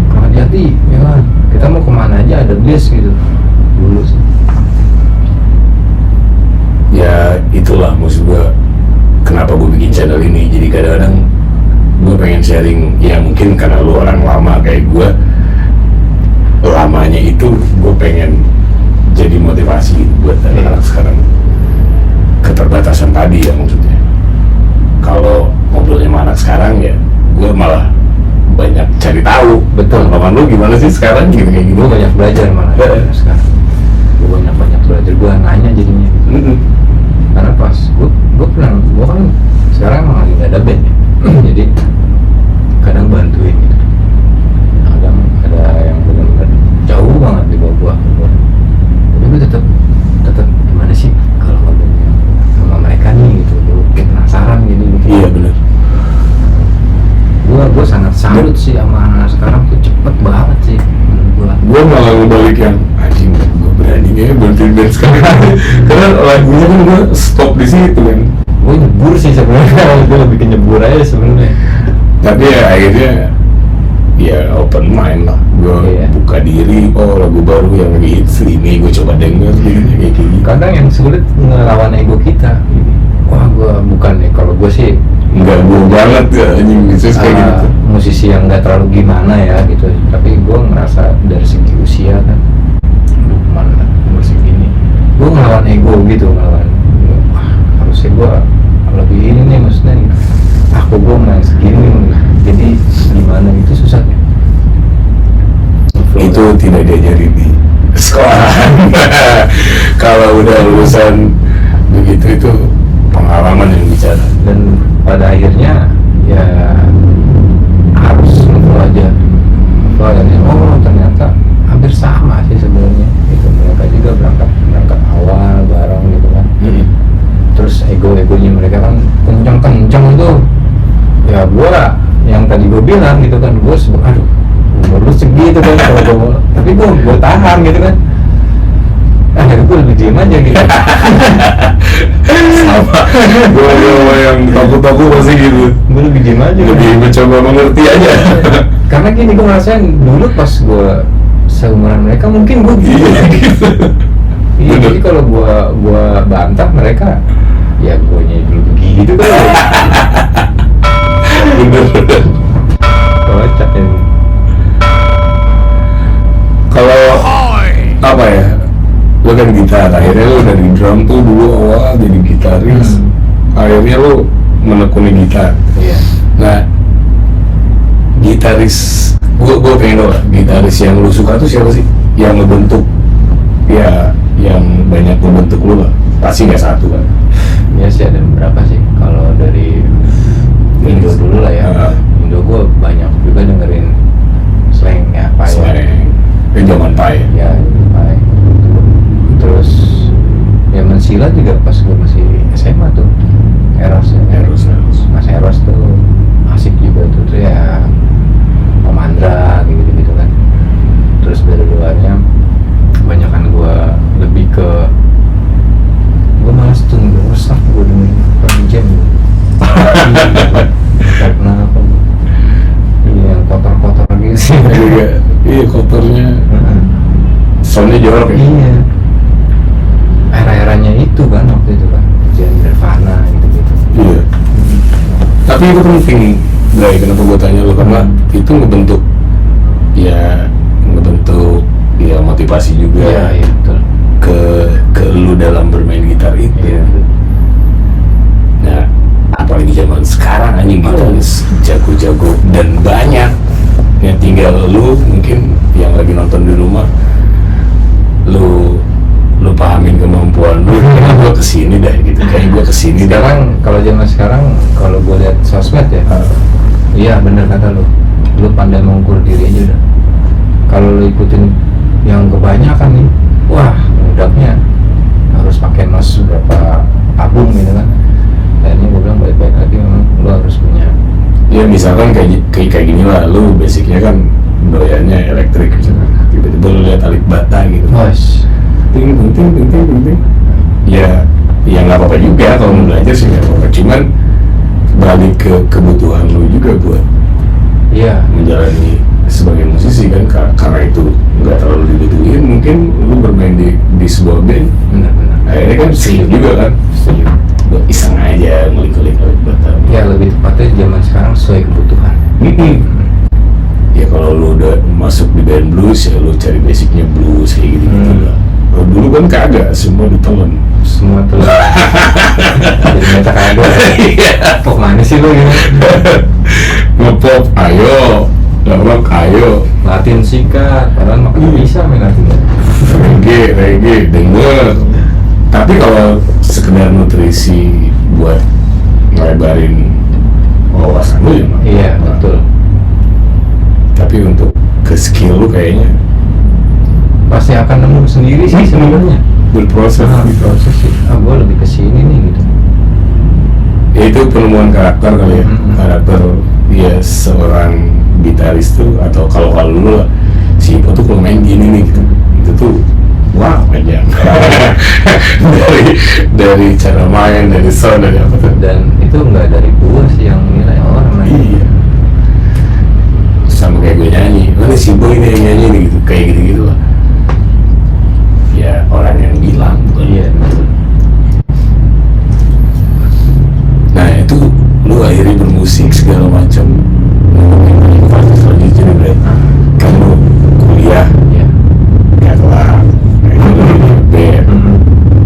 Kramat Jati, ya kan. Kita mau kemana aja ada bis gitu. Dulu sih. Ya itulah maksud gue, kenapa gue bikin channel ini. Jadi kadang-kadang gue pengen sharing, ya mungkin karena lu orang lama kayak gue, lamanya itu gue pengen jadi motivasi buat anak-anak sekarang. Keterbatasan tadi ya maksudnya. Kalau ngobrolnya sama anak sekarang ya, gue malah banyak cari tahu. Betul. Teman lu gimana sih sekarang gitu kayak gitu. Gue banyak belajar malah sekarang. Gue banyak belajar, gue nanya jadinya gitu. Karena pas gue kan sekarang emang lagi gak ada band ya. Jadi kadang bantuin gitu. Kadang ada yang benar-benar jauh banget di bawah gue. Tapi gue tetap gimana sih kalau ngobrol sama mereka nih gitu. Gue penasaran gitu. Iya benar. Gue sangat salut sih sama anak sekarang tuh, cepet banget sih menurut gue. Gue malah ngebalik yang anjing, gue beraninya bantuin band sekarang. Karena lagunya kan gue stop di situ kan. Gue nyebur sih sebenarnya. Gue lebih ke nyebur aja sebenarnya. Tapi ya akhirnya ya open mind lah. Gue buka diri, oh lagu baru yang lagi hits ini gue coba denger gitu kayak gini. Kadang yang sulit ngelawan ego kita. Wah gue bukan nih, kalau gue sih Enggak gue banget ya anjing bisnis kayak gitu. Musisi yang nggak terlalu gimana ya gitu. Tapi gue ngerasa dari segi usia kan, aduh mana umur segini, gue ngelawan ego gitu, ngelawan. Wah, harusnya gue lebih ini nih maksudnya. Aku gue main segini, jadi gimana gitu susahnya. Itu tidak diajari di sekolah. Kalau udah lulusan begitu itu pengalaman yang bicara. Dan pada akhirnya ya harus ngobrol aja. Oh ternyata hampir sama sih sebenarnya. Itu mereka juga berangkat awal bareng gitu kan. Terus egonya mereka kan kenceng tuh. Ya gua yang tadi gua bilang gitu kan, gua aduh umur lu segitu kan kalau gua, tapi gua tahan gitu kan. Akhirnya gue lebih diem aja gitu. Sama gue yang takut pasti gitu. Gue lebih diem aja. Lebih mencoba mengerti aja. Karena gini, gue ngerasain dulu pas gue seumuran mereka mungkin gue gitu. Iya, jadi kalau gue bantah mereka, ya gue dulu begitu kan. Bener. Kocak ya. Kalau apa ya? Lo kan gitar, akhirnya lo dari drum tuh dulu awal jadi gitaris, akhirnya lo menekuni gitar. Iya. Nah, gitaris, gue pengen tau lah, gitaris yang lu suka tuh siapa sih? Yang ngebentuk, ya yang banyak ngebentuk lu lah. Pasti nggak satu kan? Ya sih ada beberapa sih. Kalau dari Indo dulu lah ya. Indo gue banyak juga dengerin slang ya, Pai. Slang, zaman Pai. Ya, Pai. Terus ya Mensila juga pas gue masih SMA tuh. Eros ya. Eros. Mas Eros tuh asik juga tuh ya. Om Andra gitu kan. Terus dari luarnya kebanyakan gue lebih ke, gue malas tuh ngerusak gue dengerin Pearl Jam gitu. Karena apa? Iya, yang kotor-kotor gitu sih. Iya kotornya. Soundnya jorok ya. Iya. Era-eranya itu kan waktu itu kan, Jan Nirvana gitu-gitu. Iya. Tapi itu penting, Bray. Kenapa gue tanya lo? Karena itu ngebentuk ya motivasi juga. Iya betul. Ke lu dalam bermain gitar itu. Iya. Nah, apalagi zaman sekarang anjing gitaris jago-jago dan banyak. Yang tinggal lu mungkin yang lagi nonton di rumah, lu pahamin kemampuan lu. Kayaknya gua kesini dah gitu. Kayaknya gua kesini dah. Sekarang kalau zaman sekarang kalau gue lihat sosmed ya, iya bener kata lu pandai mengukur diri aja udah. Kalau lu ikutin yang kebanyakan nih, wah mudahnya harus pakai nos berapa album gitu kan. Akhirnya gue bilang baik-baik lagi memang lu harus punya. Ya misalkan kayak gini lah, lu basicnya kan doyannya elektrik misalkan. Tiba-tiba lu lihat Alif Bata gitu. Bos, Ting. Ya nggak apa-apa juga kalau mau belajar sih nggak apa-apa. Cuman balik ke kebutuhan lu juga buat iya. menjalani sebagai musisi kan, karena itu nggak terlalu dibutuhin. Mungkin lu bermain di sebuah band, Benar-benar. akhirnya kan setuju juga kan, Setuju. buat iseng aja ngulik-ngulik Alif Bata. Ya lebih tepatnya zaman sekarang sesuai kebutuhan. Ya kalau lu udah masuk di band blues ya lu cari basicnya blues kayak gitu lah. Kalau dulu kan kagak, semua ditelan. Semua tuh jadi meta kado. Pok mana sih lu gitu? Ngepop ayo, rock ayo, Latin sikat, padahal mah nggak bisa main Latin. reggae denger. Tapi kalau sekedar nutrisi buat ngelebarin wawasan lu ya Mak. Iya betul. Tapi untuk ke skill lu kayaknya Pasti akan nemu sendiri sih sebenarnya. berproses gitu. Proses sih. Gue lebih ke sini nih gitu. Ya itu penemuan karakter kali ya. Karakter ya seorang gitaris tuh, atau kalau lu lah si Ipo tuh kalau main gini nih gitu, itu tuh wow aja. dari cara main, dari sound, dari apa tuh. Dan itu nggak dari gue sih yang nilai orang lain. Iya. Sama kayak gue nyanyi, mana si Boy ini yang nyanyi nih gitu, kayak gitu-gitu lah. Ya orang yang bilang bukan. Iya betul. Nah itu lu akhirnya bermusik segala macam. Fase selanjutnya nih Bre, kan lu kuliah Iya. ya kelar, itu lu di band.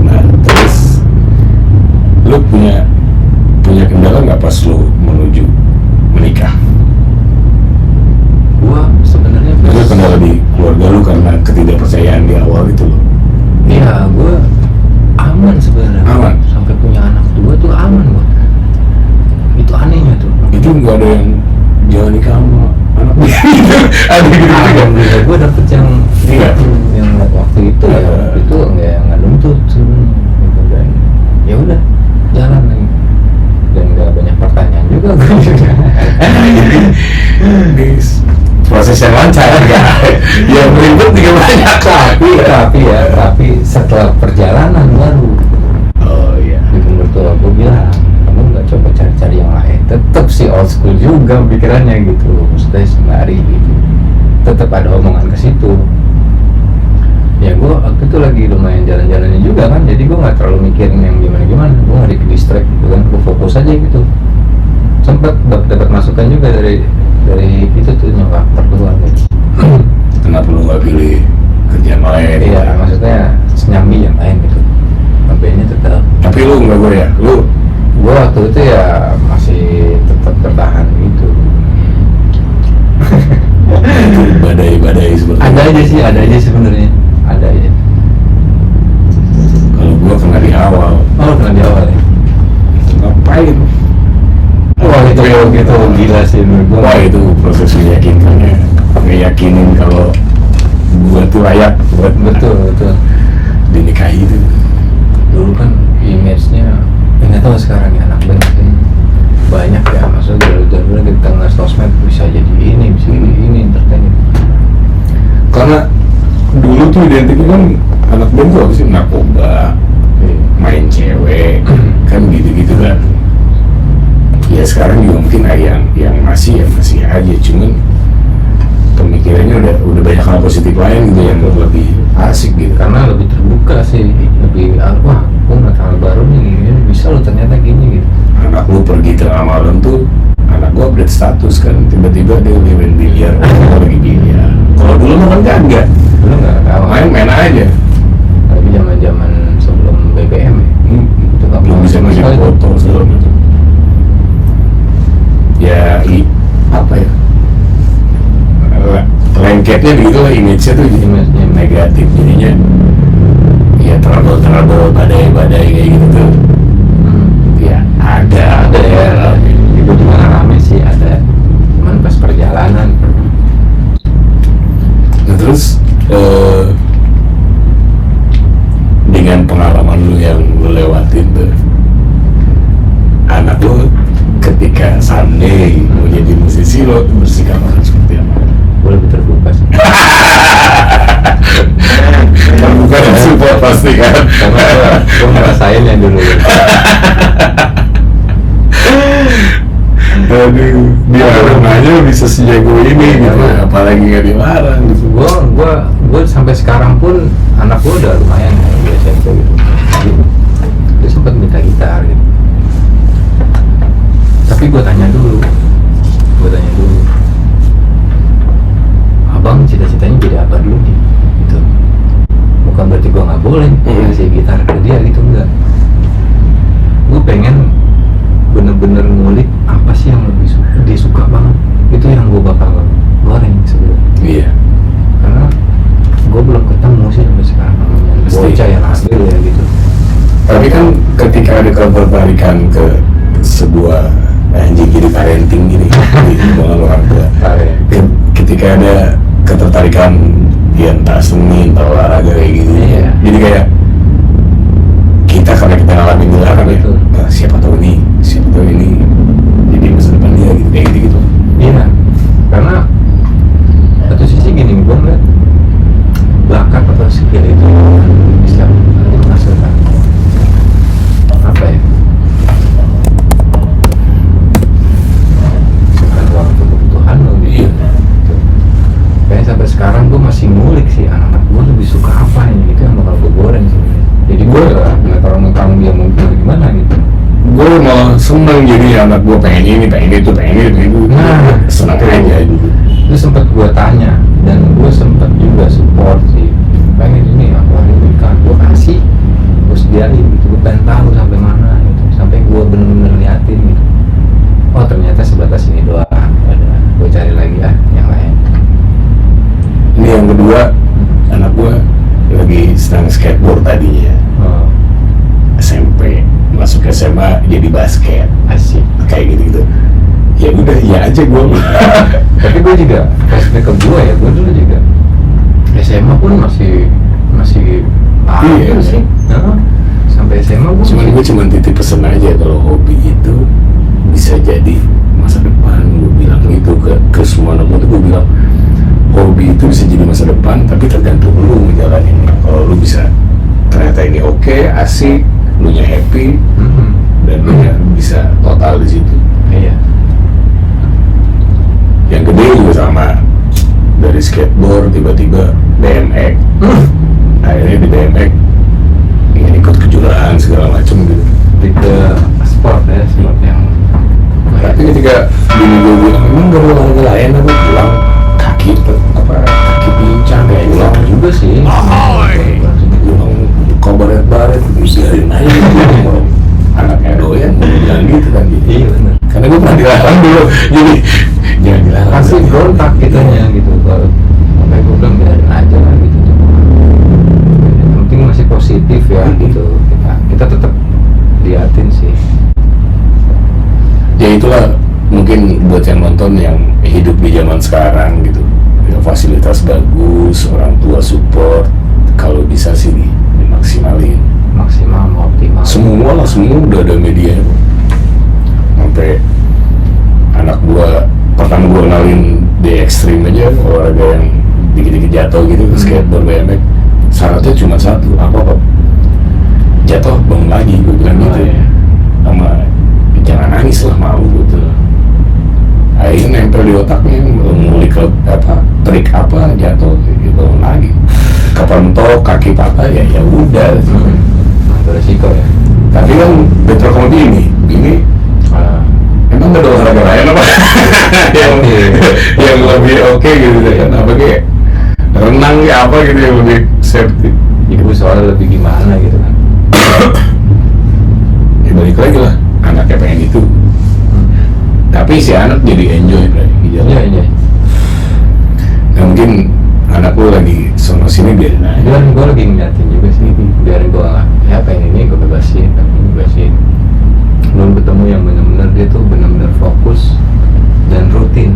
Nah terus lu punya kendala nggak pas lu menuju menikah? Gua sebenarnya Ada kendala di keluarga lu karena ketidakpercayaan di awal itu loh. iya gue aman sebenarnya. Aman? Sampai punya anak 2 tuh aman gua. Itu anehnya tuh. Itu nggak ada yang jangan nikah sama anak ada gitu juga. Alhamdulillah gue dapet yang Iya. yang waktu itu ya waktu itu nggak nuntut sebenarnya gitu. Dan ya udah jalan lagi dan nggak banyak pertanyaan juga gue juga. Bis. Proses yang lancar ya. Yang ribet juga banyak. tapi setelah perjalanan baru Oh iya. gitu mertua gue bilang kamu nggak coba cari-cari yang lain. Tetap sih old school juga pikirannya gitu, maksudnya sembari gitu, tetap ada omongan ke situ. Ya gue waktu itu lagi lumayan jalan-jalannya juga kan, jadi gue nggak terlalu mikirin yang gimana-gimana, gue nggak di distract gitu kan, gue fokus aja gitu. Sempet dapat masukan juga dari itu tuh nyokap mertua gitu. Kenapa lu nggak pilih kerjaan lain? Iya maksudnya nyambi yang lain gitu, bandnya tetap. Tapi lu nggak gue ya, lu Gue waktu itu ya masih tetap bertahan gitu. itu gila sih menurut gua. Wah, itu proses meyakinkannya, ngeyakinin kalau gua tuh layak buat betul dinikahi itu. dulu kan image-nya nggak tahu sekarang ya anak band sih banyak ya, maksudnya jalur-jalur di tengah sosmed bisa jadi ini bisa jadi ini entertain. Karena dulu tuh identiknya kan anak band tuh apa sih, narkoba, main cewek, kan gitu-gitu kan. Ya sekarang juga mungkin yang masih aja, cuman pemikirannya udah banyak hal positif lain gitu yang lebih asik gitu. Karena lebih terbuka sih, lebih wah gua ngeliat hal baru nih, bisa lo ternyata gini gitu. Anak lu pergi tengah malam tuh, anak gua update status kan, tiba-tiba dia main biliar, lagi biliar. Kalau dulu mah kan enggak, Dulu nggak tahu, main aja. tapi zaman sebelum BBM ya, itu nggak Belum bisa sama ngasih sekali. foto segala macam. Ya, apa ya? Lengketnya begitu lah, image-nya tuh jadi Image-nya negatif, jadinya ya trouble badai kayak gitu tuh. Ya ada ya, itu juga rame sih ada, cuman pas perjalanan Nah terus dengan pengalaman lu yang lu lewatin tuh, anak lu ketika someday mau jadi musisi, lo bersikap akan seperti apa? gue lebih terbuka sih. Bukan support pasti kan? Karena gue ngerasain ya dulu. Aduh, dia aja bisa sejago ini gitu, apalagi nggak dilarang gitu. Gue sampai sekarang pun anak gue udah lumayan ya, di SMP gitu. Dia sempat minta gitar gitu. Tapi gue tanya dulu, abang cita-citanya jadi apa dulu nih? Gitu. Bukan berarti gue nggak boleh ngasih gitar ke dia gitu, enggak. Gue pengen bener-bener ngulik apa sih yang lebih dia suka banget, itu yang gue bakal keluarin sebelum. Iya. Karena gue belum ketemu sih sampai sekarang namanya bocah yang asli ya gitu. Tapi kan ketika ada ketertarikan ke sebuah anjing jadi parenting gini di hubungan orang tua, ketika ada ketertarikan ya entah seni, entah olahraga kayak gitu, Iya. jadi kayak kita karena kita ngalamin dilarang ya, Betul. nah, siapa tahu ini jadi masa depan dia gitu, kayak gitu. Iya, karena satu sisi gini, gue ngeliat bakat atau skill itu bisa menghasilkan apa ya, bukan uang untuk kebutuhan lo gitu. Iya. Kayak sampai sekarang gue masih ngulik sih anak-anak gue lebih suka apa ini, itu yang bakal gue goreng sebenarnya. Jadi gue nggak terlalu ngutang dia mungkin gimana gitu. Gue malah seneng jadi anak gue pengen ini, pengen itu. Nah, senang aja dulu. Itu sempat gue tanya dan gue sempat juga support sih, pengen ini aku hari nikah gue kasih, terus dia gitu, gue pengen tahu sampai mana gitu, sampai gue bener-bener liatin gitu. Oh ternyata sebatas ini doang, udah gue cari lagi yang lain. Ini yang kedua, anak gue lagi senang skateboard tadinya. Oh, SMP masuk SMA jadi basket asik. kayak gitu ya udah ya aja gue. Tapi gue juga flashback ke gue ya, gue dulu juga SMA pun masih Iya, sih. Nah, sampai SMA gue cuman titip pesen aja, kalau hobi itu bisa jadi masa depan. Gue bilang gitu ke semua anak gue bilang hobi itu bisa jadi masa depan, tapi tergantung lu ngejalaninnya. Kalau lu bisa ternyata ini oke, asik, lu nya happy, dan lu nya bisa total di situ. Iya. Yang gede juga sama, dari skateboard tiba-tiba BMX, akhirnya di BMX ingin ikut kejuaraan segala macam gitu. Tipe sport yang Tapi ketika bini gue bilang, emang gak ada olahraga lain apa? Pulang kaki pincang kayak pulang pulang juga sih. pulang kau baret-baret, biarin aja gitu. Anaknya doyan, gue bilang gitu kan gitu. Iya benar. Karena gue pernah dilarang dulu, jadi jangan dilarang. Pasti berontak kitanya gitu, kalau sampai gue bilang biarin aja lah gitu. Yang penting masih positif ya gitu. Kita tetap liatin sih. Ya itulah mungkin buat yang nonton yang hidup di zaman sekarang gitu, ya, fasilitas bagus, orang tua support, kalau bisa sih dimaksimalin. Maksimal optimal. Semua udah ada media. Sampai anak gua pertama gua kenalin di ekstrim aja, olahraga yang dikit-dikit jatuh gitu, skateboard, BMX, syaratnya cuma satu, apa jatuh bangun lagi, gue bilang gitu. iya. Sama jangan nangis lah, mau gitu. Akhirnya nempel di otaknya, ngulik trik apa, jatuh gitu, bangun lagi. Kapan mentok, kaki patah, ya udah. Beresiko ya. Tapi kan bentrok sama ini emang gak ada olahraga lain apa yang lebih oke gitu kan, apa kayak renang ya apa gitu yang lebih safety. Ibu soalnya lebih gimana gitu kan. Ya balik lagi lah, anaknya pengen itu, tapi si anak jadi enjoy gitu. Iya. Nah mungkin anak lu lagi sono sini biarin aja. Itu kan gue lagi ngeliatin juga sih, biarin gue ya pengen ini gue bebasin, pengen ini bebasin. Belum ketemu yang benar-benar dia tuh benar-benar fokus dan rutin.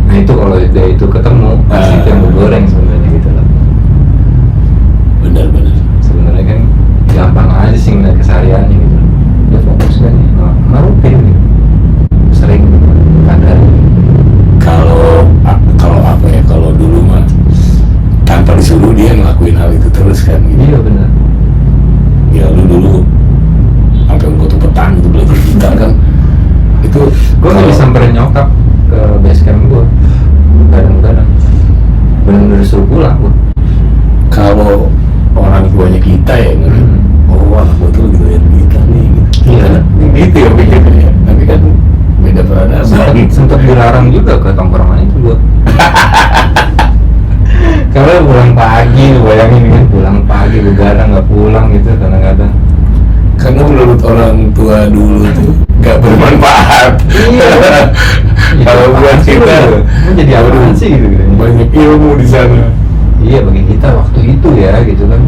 Nah itu kalau dia itu ketemu, pasti itu yang gue goreng sebenarnya gitu loh. Benar Sebenarnya kan gampang aja sih ngeliat kesehariannya gitu. Dia fokus kan, rutin gitu. Sering kadang. Kalau apa ya, kalau dulu mah tanpa disuruh dia ngelakuin hal itu terus kan gitu. Iya benar. Ya lu dulu sampai gua tuh petang gitu belajar gitar kan, itu Gue kalau- jadi samperin nyokap ke base camp gue kadang-kadang bener-bener suruh pulang gue. kalau orang tuanya kita ya ngeliat, oh anak gua tuh lagi doyan gitar nih gitu. Iya. Kan gitu ya pikirnya ya, tapi kan beda peradaban. Sempet dilarang juga ke tongkrongan itu gue. Karena pulang pagi, lu bayangin kan, pulang pagi begadang nggak pulang gitu kadang-kadang. Karena menurut orang tua dulu tuh gak bermanfaat. Iya. Kalau buat kita Lu jadi apa sih gitu? banyak ilmu di sana. Iya bagi kita waktu itu ya gitu kan.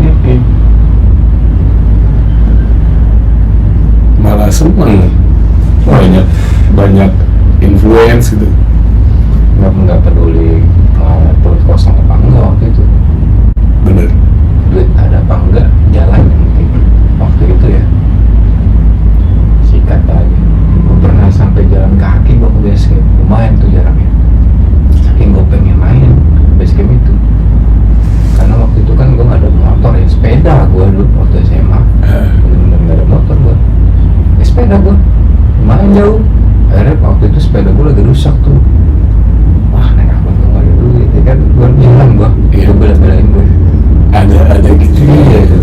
Malah seneng, banyak influence gitu. Nggak peduli mau perut kosong apa enggak waktu itu. Bener. Duit ada apa enggak, jalan yang penting waktu itu ya. Sikat aja. Gue pernah sampai jalan kaki gue ke base camp, lumayan tuh jaraknya. Saking gue pengen main ke base camp itu. Karena waktu itu kan gue nggak ada motor ya, sepeda gue dulu waktu SMA. Bener-bener nggak ada motor gue. Sepeda gue lumayan jauh. Akhirnya waktu itu sepeda gue lagi rusak tuh. Wah naik apa gue nggak ada duit ya kan, gue jalan gue. Iya. Gue bela-belain gue. Ada gitu. Iya itu.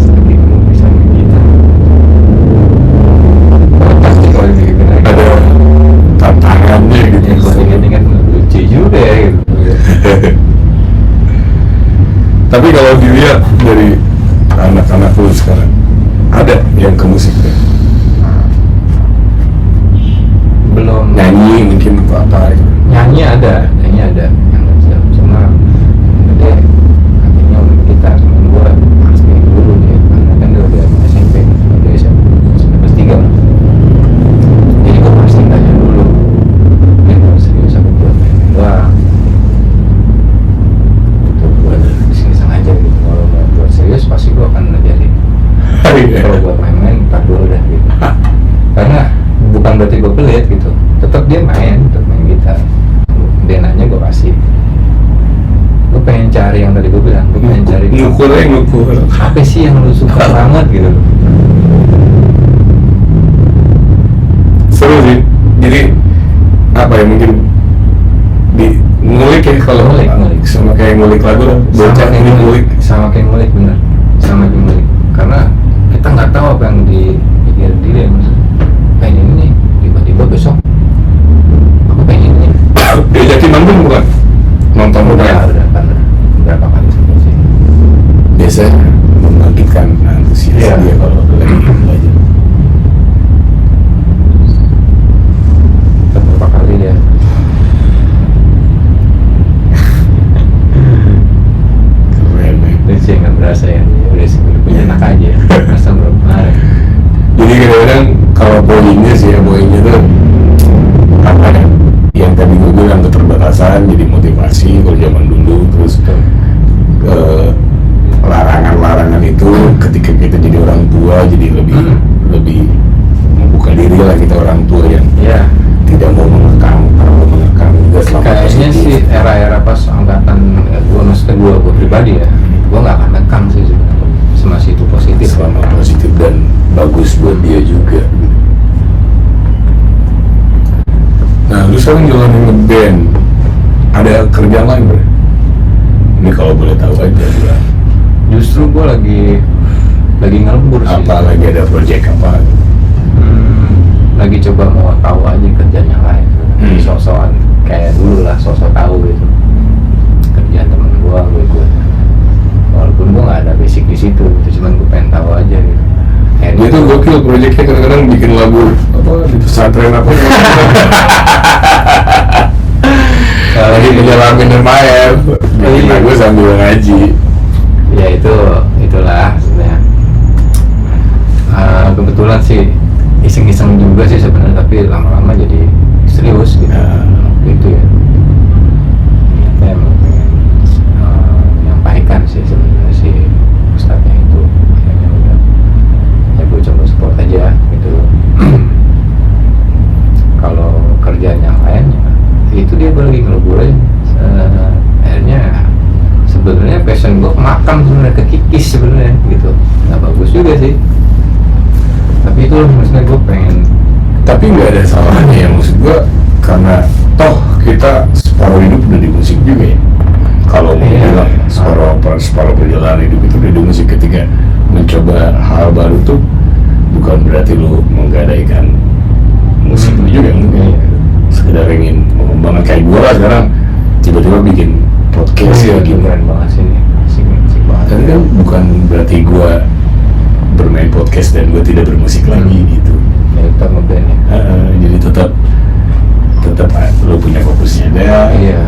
Saking lu bisa main gitar. Pasti kalau gitu lagi. Ada tantangannya gitu. Ya kalau ingat-ingat lucu juga ya gitu. Tapi kalau dilihat dari anak-anak lu sekarang, ada yang ke musik deh. Belum Nyanyi mungkin atau apa gitu. nyanyi ada yang nggak bisa, cuma gede akhirnya main gitar. Cuman gue pasti dulu dia, karena kan dia udah SMP, udah SMP kelas 3 lah. Jadi gue pasti tanya dulu, dia mau serius apa buat main doang. Itu gue iseng-iseng aja gitu. Kalau mau buat serius pasti gue akan ngajarin. Kalau buat main-main ntar dulu dah gitu. Karena bukan berarti gue pelit gitu, tetap dia main gitar. Dia nanya gue kasih. Gue pengen cari yang tadi gue bilang, gue pengen cari ngukur. apa sih yang lu suka banget gitu. Seru sih. Jadi apa ya, mungkin di ngulik ya, kalau Ngulik. sama kayak ngulik lagu lah. Bocah ini ngulik. Sama kayak ngulik bener, sama kayak ngulik. Karena kita nggak tahu apa yang dipikir dia. Maksudnya pengen ini nih, tiba-tiba besok aku pengen ini. Diajakin manggung bukan? Nonton Udah bukan? berapa kali sih. Biasanya membangkitkan antusias Iya. dia kalau lagi belajar. Berapa kali dia. Keren ya. Itu sih nggak berasa ya, udah sih udah punya anak aja. Masa belum kemarin. Jadi kadang-kadang kalau poinnya sih ya, poinnya tuh sekarang jalanin nge-band, ada kerjaan lain bro? Ini kalau boleh tahu aja bro. Justru gue lagi ngelembur sih. Apa lagi ada project apa? Lagi coba mau tahu aja kerjaan yang lain. Sosokan kayak dulu lah, sosok tahu gitu. Kerjaan temen gue ikut. Walaupun gue nggak ada basic di situ, itu cuman gue pengen tahu aja gitu. Dia tuh gokil projectnya, kadang-kadang bikin lagu apa di pesantren apa. Lagi ngejalanin lumayan, bikin lagu sambil ngaji. Ya itulah sebenarnya. Kebetulan sih iseng-iseng juga sih sebenarnya, tapi lama-lama jadi serius gitu. Gitu ya. Ternyata emang pengen menyampaikan sih sebenarnya si ustadznya itu. Akhirnya udah, ya gue coba support aja gitu. Kalau kerjaan yang lain ya, itu dia gue lagi ngeleburin. Akhirnya sebenarnya passion gue kemakan sebenarnya, kekikis sebenarnya gitu. Nggak bagus juga sih, tapi itu maksudnya gue pengen. Tapi nggak ada salahnya ya, maksud gue, karena toh kita separuh hidup udah di musik juga ya. Kalau mau bilang separuh perjalanan hidup itu udah di musik. Ketika mencoba hal baru tuh bukan berarti lu menggadaikan musik itu juga, mungkin sekedar ingin mengembangkan. Kayak gue lah sekarang tiba-tiba bikin podcast ya gini. Keren banget sih nih, asik banget. Tapi kan bukan berarti gue bermain podcast dan gue tidak bermusik lagi gitu. Ya tetap ngeband ya. Jadi tetap lo punya fokusnya ada, Iya.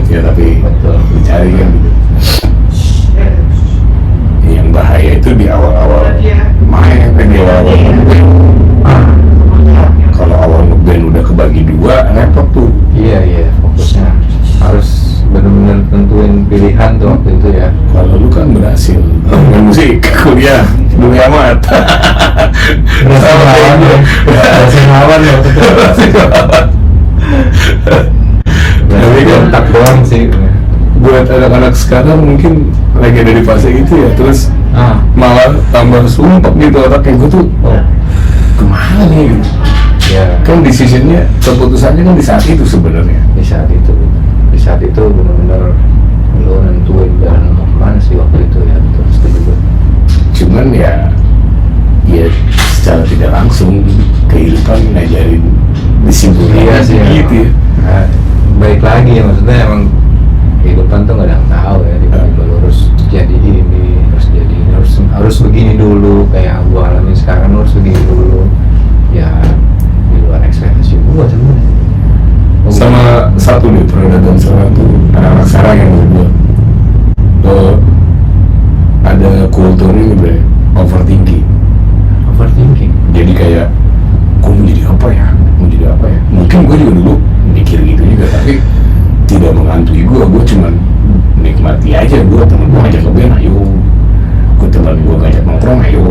ya, tapi Betul. mencari kan gitu. Yang bahaya itu di awal-awal main, di awal-awal ngeband. Kalau awal ngeband udah kebagi dua, repot tuh. Iya, fokusnya harus benar-benar tentuin pilihan tuh waktu itu ya. Kalau lu kan berhasil main musik, kuliah, dunia amat. Berhasil ngelawan ya. Tapi kontak doang sih. Buat anak-anak sekarang mungkin lagi ada di fase itu ya, terus malah tambah sumpah gitu otaknya. Gue tuh kemana nih gitu. Ya, Kan decisionnya, keputusannya kan di saat itu sebenarnya. di saat itu benar-benar lo nentuin jalan mau kemana sih waktu itu ya. Terus itu juga Cuman ya secara tidak langsung kehidupan ngajarin disimpulkan sih gitu ya. Nah, baik lagi ya, maksudnya emang kehidupan tuh nggak ada yang tahu ya. Tiba-tiba lo harus jadi ini, harus begini dulu, kayak gua alamin sekarang lo harus begini dulu ya, di luar ekspektasi gua sebenarnya. Sama satu nih perbedaan sekarang tuh, anak-anak sekarang yang menurut gua ada kultur ini bre, overthinking. Jadi kayak gue mau jadi apa ya, mungkin gue juga dulu mikir gitu juga, tapi tidak menghantui gue cuman nikmati aja. Gue temen gue ngajak ngeband, ayo. Gue temen gue ngajak nongkrong, ayo.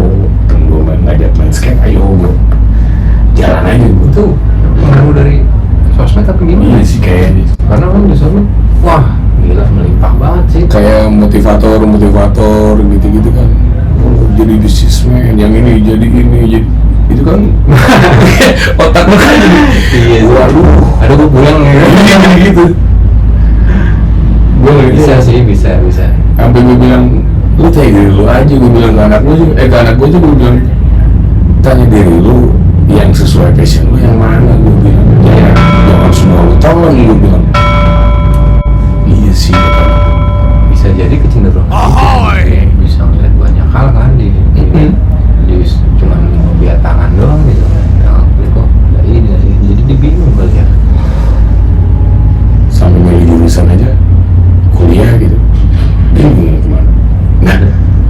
Temen gue ngajak main skate, ayo. Gue jalan aja. Gue tuh pengaruh dari sosmed tapi gimana sih kayaknya, karena kan di sosmed wah gila melimpah banget sih, kayak motivator gitu kan. Oh, jadi businessman, yang ini jadi itu kan otak lu kan jadi iya sih. Aduh gue pulang ya gitu. Gue bisa sampai gue bilang, lu tanya diri lu aja. Gue bilang ke anak gue juga gue bilang, tanya diri lu yang sesuai passion lu yang mana. Gue bilang jangan semua lu tahu, gue bilang. Iya sih, bisa jadi kecenderungan itu bisa ngeliat banyak hal kan di cuma lihat tangan doang gitu kan. Kok nggak ini, jadi dibingung kali ya. sampai milih jurusan aja kuliah gitu, bingung kemana. Nah,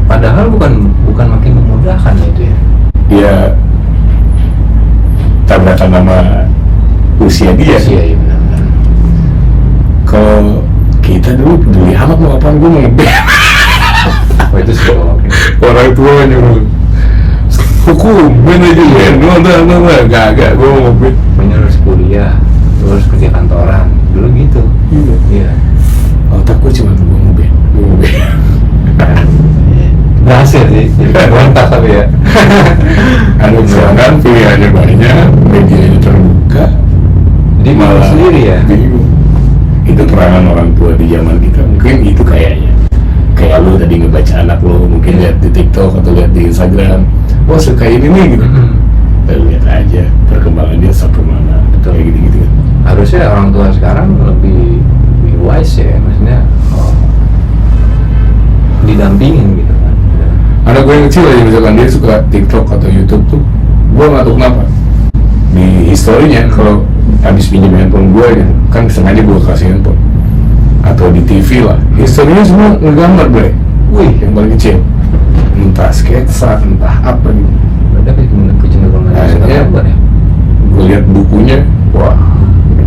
Padahal bukan makin memudahkan ya itu ya. dia tabrakan sama usia dia. Iya benar-benar. Kalau kita dulu peduli amat mau apaan, gue mau ngeband. Oh itu sih kalau oke. Orang tua nyuruh hukum, band aja band, gak, gue mau ngeband. Pokoknya harus kuliah, terus kerja kantoran, dulu gitu. Iya. Otak gue cuma gue ngeband. Berhasil sih, mantap tapi ya. Ada misalkan pilihannya banyak, medianya terbuka. Jadi bingung sendiri ya. Bingung. Itu peranan orang tua di zaman kita, mungkin itu kayaknya kayak lu tadi ngebaca anak lu, mungkin lihat di TikTok atau lihat di Instagram, wah suka ini nih gitu. Lu lihat aja perkembangan dia sampai mana. Betul. Kayak gitu-gitu kan. Harusnya orang tua sekarang lebih wise ya, maksudnya didampingin gitu kan. Anak gue yang kecil aja misalkan dia suka TikTok atau YouTube tuh, gue nggak tahu kenapa di historinya kalau habis pinjam handphone gue gitu, kan sengaja gue kasih handphone atau di TV lah, historinya semua ngegambar gue. Wih, yang paling kecil entah sketsa, entah apa gitu. Ada kecenderungan suka Akhirnya gambar ya. gue lihat bukunya, wah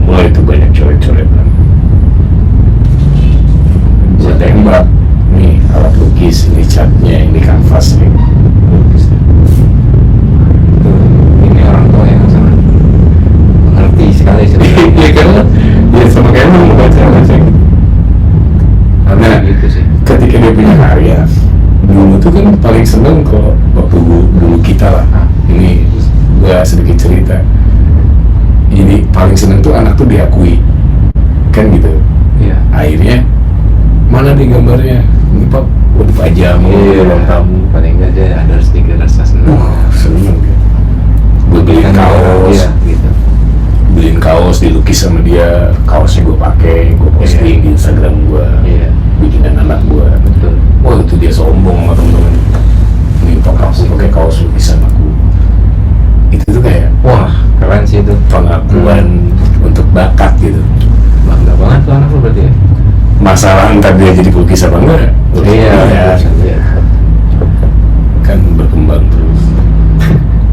mulai itu banyak coret-coretan. Gue tembak, nih alat lukis, ini catnya, ini kanvas nih. Ini orang tua yang sangat mengerti sekali sebenarnya. Iya kan? Ya sama kayak lu baca sih. Harusnya gitu sih. Ketika dia punya karya, dulu tuh kan paling seneng kalau waktu dulu kita lah. Ini gua sedikit cerita. Jadi paling seneng tuh anak tuh diakui, kan gitu. Iya. Akhirnya mana nih gambarnya? Ini pak, udah dipajang, ruang tamu. Paling enggak dia ada sedikit rasa senang. Seneng dia. Gue beliin kaos, Iya, gitu. beliin kaos dilukis sama dia, kaosnya gue pakai, gue posting di Instagram gue, Iya, bikinan anak gue. betul. Wah itu dia sombong sama temen-temen. Nih tok aku pakai kaos lukisan aku. Itu tuh kayak Wah, keren sih itu. pengakuan untuk bakat gitu. Bangga banget tuh anak lu berarti ya. Masalah entar dia jadi pelukis apa enggak? Iya. Kan berkembang terus.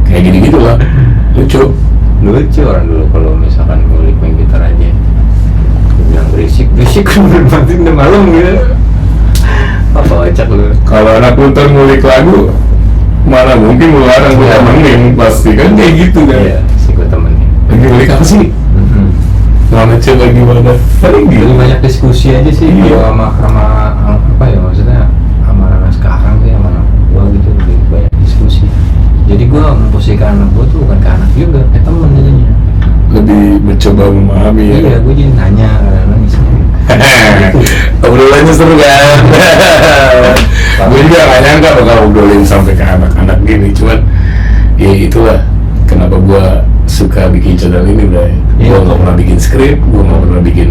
Kayak gini-gitu lah, lucu. Lucu orang dulu kalau misalkan ngulik main gitar aja. Dia bilang berisik kan berarti udah malam gitu. Apa acak lu? Kalau anak lu ntar ngulik lagu, mana mungkin lu larang lu Iya. temenin, pasti kan kayak gitu kan. Iya, sih gue temenin. Lagi ngulik apa sih? Mana coba gimana? Paling Jadi gitu. banyak diskusi aja sih Iya. gua sama apa ya, maksudnya sama anak sekarang sih, sama anak gua gitu, lebih banyak diskusi. Jadi gua memposisikan anak gua tuh bukan ke anak juga, kayak temen jadinya. Lebih mencoba memahami ya. Iya, gua jadi nanya kadang-kadang isinya. Obrolannya seru kan? Gue juga gak nyangka bakal obrolin sampai ke anak-anak gini, cuman ya itulah kenapa gue suka bikin channel ini, Bray. Gue gak pernah bikin skrip, gue gak pernah bikin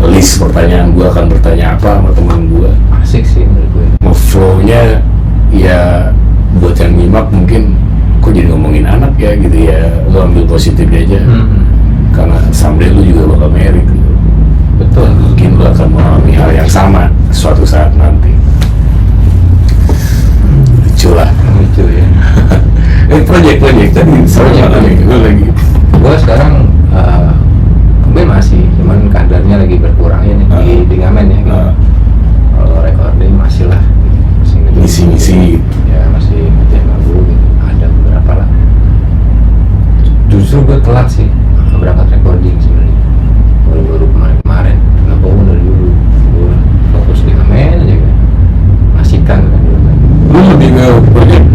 list pertanyaan gue akan bertanya apa sama teman gue. Asik sih menurut gue. Flow-nya ya buat yang nyimak mungkin kok jadi ngomongin anak ya gitu ya, lo ambil positifnya aja. Karena someday lu juga bakal married gitu. Betul. Mungkin lu akan mengalami hal yang sama suatu saat nanti. Lucu lah. Lucu ya. Project tadi Project. sama nih, lu lagi. Gua sekarang gue masih, cuman kadarnya lagi berkurang ya nih di ngamen ya. Gitu. Kalau recording masih lah. Masih Ngisi-ngisi. Ya masih ngerjain lagu gitu. Ada beberapa lah. Justru gue telat sih berangkat recording sebenarnya. Baru kemarin. Kenapa gue dari dulu? Gue fokus di ngamen aja kan. Asik-kan kan dulu kan. Lu lebih ke project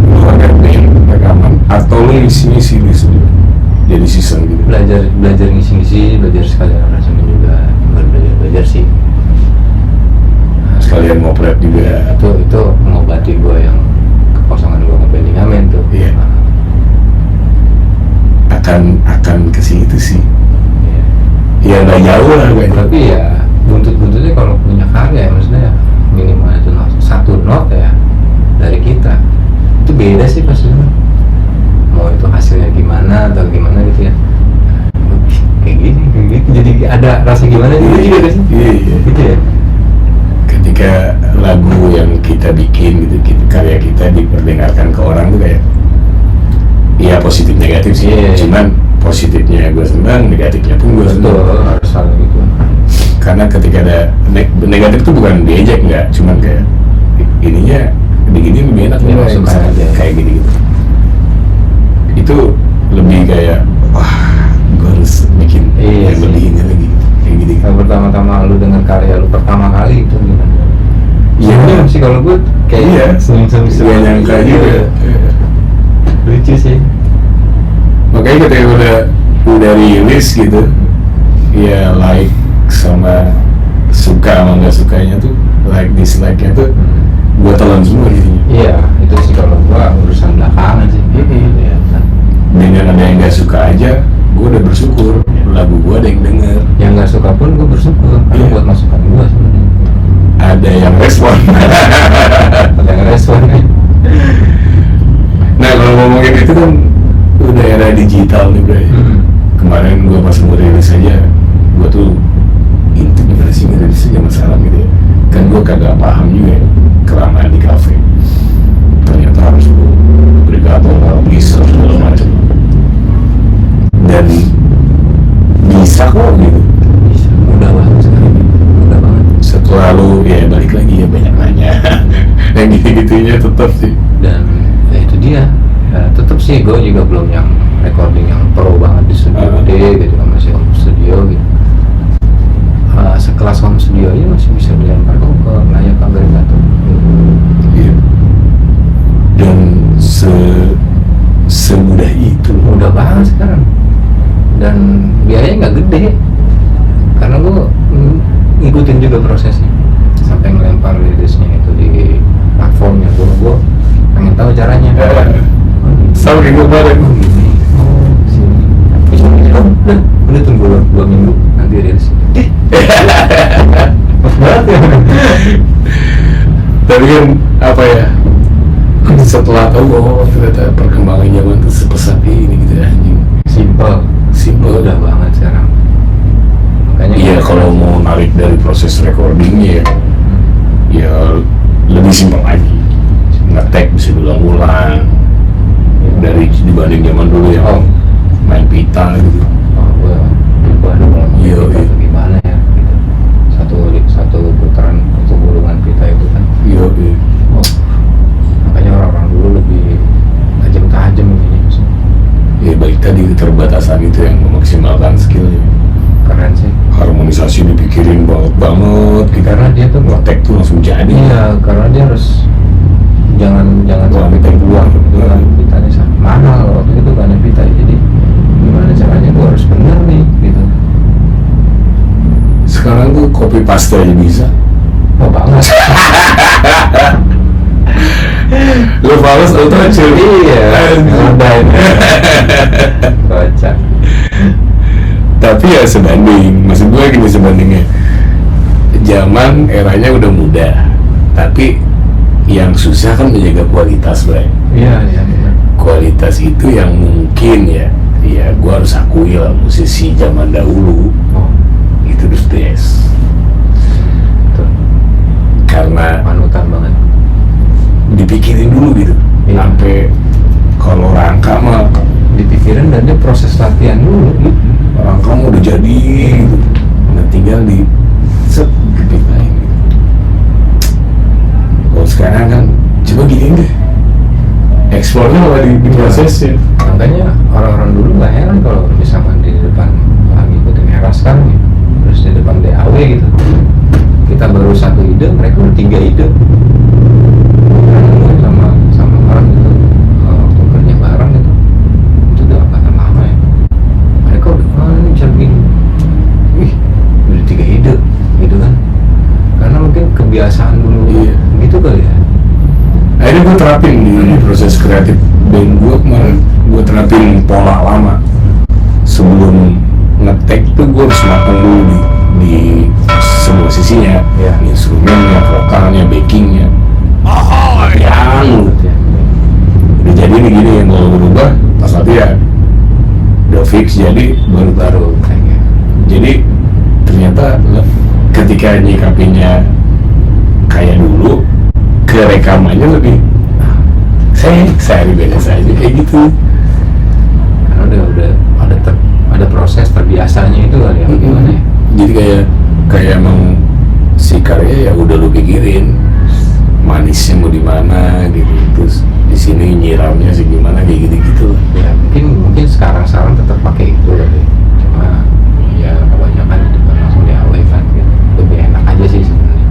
ngerjain rekaman atau lu ngisi-ngisi di studio? Jadi season gitu. Belajar ngisi-ngisi, belajar sekalian aransemen juga. Belajar sih. Sekalian ngopret juga. Itu mengobati gue yang kekosongan gue ngebanding ngamen tuh. Iya. Akan ke situ sih. Iya. Ya nggak jauh lah gue. Tapi ya buntut-buntutnya kalau punya karya, maksudnya minimal itu satu not ya dari kita, itu beda sih pasti. Mau itu hasilnya gimana atau gimana gitu ya, kayak gini jadi ada rasa gimana gitu juga kan sih. Iya. Gitu ya. Ketika lagu yang kita bikin gitu, karya kita diperdengarkan ke orang tuh kayak iya positif negatif sih. Iya. Cuman positifnya gue senang, negatifnya pun gue senang. Betul, harus hal gitu. Karena ketika ada negatif tuh bukan diejek, nggak, cuman kayak ininya begini lebih enak Ya, nih, masuk misalnya aja. kayak gini gitu. Itu lebih kayak wah gue harus bikin Iya yang sih. lebih ini lagi kayak gini. Kalau pertama-tama lu dengar karya lu pertama kali itu gimana? Iya. Senyum sih kalau gue kayak Iya. senyum-senyum Gak nyangka Iya. juga. Lucu sih. Makanya ketika udah rilis gitu, ya like sama suka sama nggak sukanya tuh, like dislike-nya tuh gue telan semua gitu. Iya, itu sih kalau gua urusan belakangan sih. Iya, kan. Dengan ada yang nggak suka aja, gue udah bersyukur lagu gue ada yang denger. Yang nggak suka pun gua bersyukur, karena Iya. buat masukan gua sebenarnya. Ada yang respon. Ada yang respon nih. Nah kalau ngomongin itu kan udah era digital nih bro. Kemarin gue pas ngerilis aja, gue tuh itu gimana sih ngerilisnya zaman sekarang gitu ya. Kan gue kagak paham juga ya, kelamaan di kafe. Ternyata harus brigator, bisa segala macam. Dan bisa kok gitu. Bisa, mudah banget sekarang. Mudah banget. Setelah lu ya balik lagi ya banyak nanya. Yang gitu-gitunya tetap sih. Dan ya itu dia. Ya, tetap sih gue juga belum yang recording yang pro banget di studio gede gitu kan, masih home studio gitu. Sekelas home studio aja masih bisa dilempar kok ke layar agregator. Iya. Dan semudah itu. Mudah banget sekarang. Dan biayanya nggak gede, karena gue ngikutin juga prosesnya sampai ngelempar rilisnya itu di platformnya. Gue pengen tahu caranya. Sama kayak gue kemarin. Gini, sini. Udah tunggu 2 minggu nanti rilis. Pas banget ya. Tapi kan apa ya, setelah tahu bahwa ternyata perkembangan zaman itu sepesat ini gitu ya, anjing. Simple Udah banget sekarang. Makanya Iya kalau mau narik dari proses recordingnya ya lebih simpel lagi. Nge-tag bisa diulang-ulang dari dibanding zaman dulu yang main pita gitu. gue lupa kalau mau Iya, pita iya. itu gimana ya gitu. Satu putaran untuk gulungan pita itu kan. Iya. Makanya orang-orang dulu lebih tajam ini maksudnya. Ya baik tadi keterbatasan itu yang memaksimalkan skillnya. Keren sih. Harmonisasi dipikirin banget gitu. Karena dia tuh nge-tag tuh langsung jadi. iya, karena dia harus jangan sampai kebuang gitu kan, pitanya mahal waktu itu kan pita, jadi gimana caranya gua harus bener nih gitu. Sekarang tuh copy paste aja bisa. Oh banget. Lu males auto action. Iya, ngodain. Baca. Tapi ya sebanding, maksud gue gini sebandingnya. Zaman eranya udah mudah, tapi yang susah kan menjaga kualitas, Bray. Iya benar. Kualitas itu yang mungkin ya gue harus akui lah, musisi zaman dahulu Oh, itu the best. tuh Karena panutan banget. dipikirin dulu gitu, Iya. sampai kalau rangka mah Dipikirin dan dia proses latihan dulu. rangka mah udah jadi gitu. Nah tinggal di set dipikirin gitu. Kalau sekarang kan coba gini deh, eksplornya malah di prosesnya. Makanya orang-orang dulu nggak heran kalau misalkan di depan lagi ikutin era sekarang nih, terus di depan DAW gitu, kita baru 1 ide, mereka udah 3 ide. Sama orang gitu, waktu kerja bareng gitu, itu udah angkatan lama ya. Mereka udah ini bisa begini, wih udah 3 ide gitu kan, karena mungkin kebiasaan dulu. Iya. Gitu kali ya. Akhirnya gue terapin di proses kreatif band gue kemarin, gue terapin pola lama. Sebelum nge-tag tuh gue harus matang dulu di semua sisinya, Iya. instrumennya, vokalnya, backingnya. Yang udah jadi nih gini, yang kalau berubah pas latihan udah fix jadi baru. Kayaknya. Jadi ternyata ketika nyikapinnya kayak dulu, ke rekamannya lebih sehari biasa aja kayak gitu. Karena udah ada proses terbiasanya itu kali ya, gimana ya. Jadi kayak emang si karya ya udah lu pikirin manisnya mau di mana gitu, terus di sini nyiramnya sih gimana kayak gitu. Ya mungkin sekarang tetap pakai itu kali, cuma ya kebanyakan itu kan langsung DAW kan gitu. Lebih enak aja sih sebenarnya.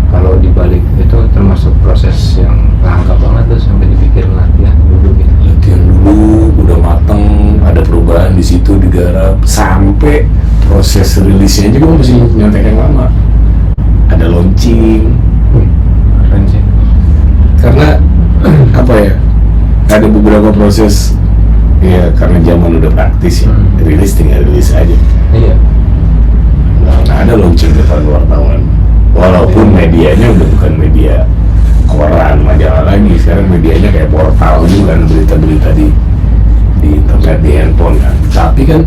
Kalau dibalik itu termasuk proses yang langka banget tuh, sampai dipikirin latihan dulu gitu. Latihan dulu udah mateng, ada perubahan di situ digarap sampai proses proses rilisnya juga masih nyontek yang lama. Ada launching. Keren sih. Karena apa ya? Ada beberapa proses ya karena zaman udah praktis ya. Rilis tinggal rilis aja. Iya. Nah, ada launching depan wartawan. Walaupun medianya udah bukan media koran, majalah lagi. Sekarang medianya kayak portal juga kan, berita-berita di internet, di handphone kan. Tapi kan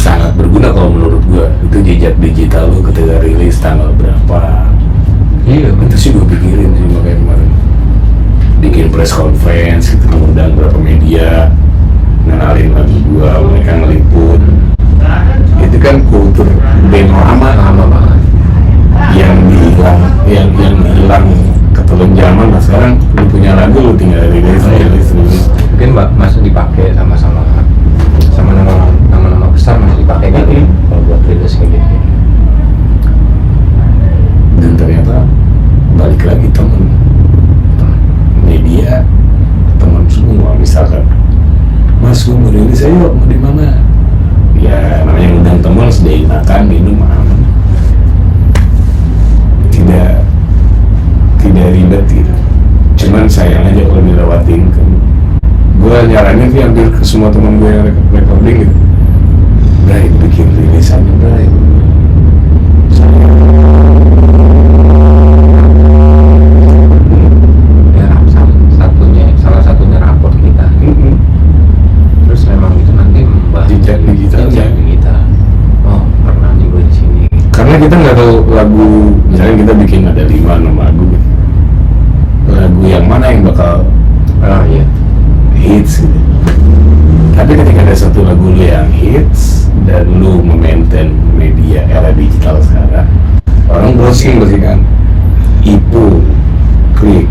sangat berguna kalau menurut gua. Itu jejak digital lu ketika rilis tanggal berapa. Iya, Itu sih gua pikirin sih makanya kemarin bikin press conference, gitu, mengundang beberapa media, ngenalin lagu gua, mereka ngeliput. Itu kan kultur band lama banget. yang hilang ketelung zaman. Nah sekarang lu punya lagu, lu tinggal rilis. Mungkin masih dipakai sama nama besar masih dipakai gitu kalau buat rilis kayak gitu. Dan ternyata balik lagi temen media, teman semua, misalkan Mas gue mau rilis, ayo mau di mana? Ya namanya ngundang teman, sediain makan, minum, aman. Tidak ribet gitu. Cuman sayang aja kalau dilewatin kan. Gue nyaranin sih hampir ke semua teman gue yang recording gitu. Bray, bikin rilisannya Bray. Salah satunya raport kita. Terus memang itu nanti membahas Jejak digital. Oh, pernah nih gue di sini. Karena kita nggak tahu lagu, misalnya kita bikin ada 5-6 lagu gitu. Lagu yang mana yang bakal Iya. hits gitu. Tapi ketika ada satu lagu lu yang hits dan lu memaintain media era digital sekarang, orang browsing pasti kan, Ipu, klik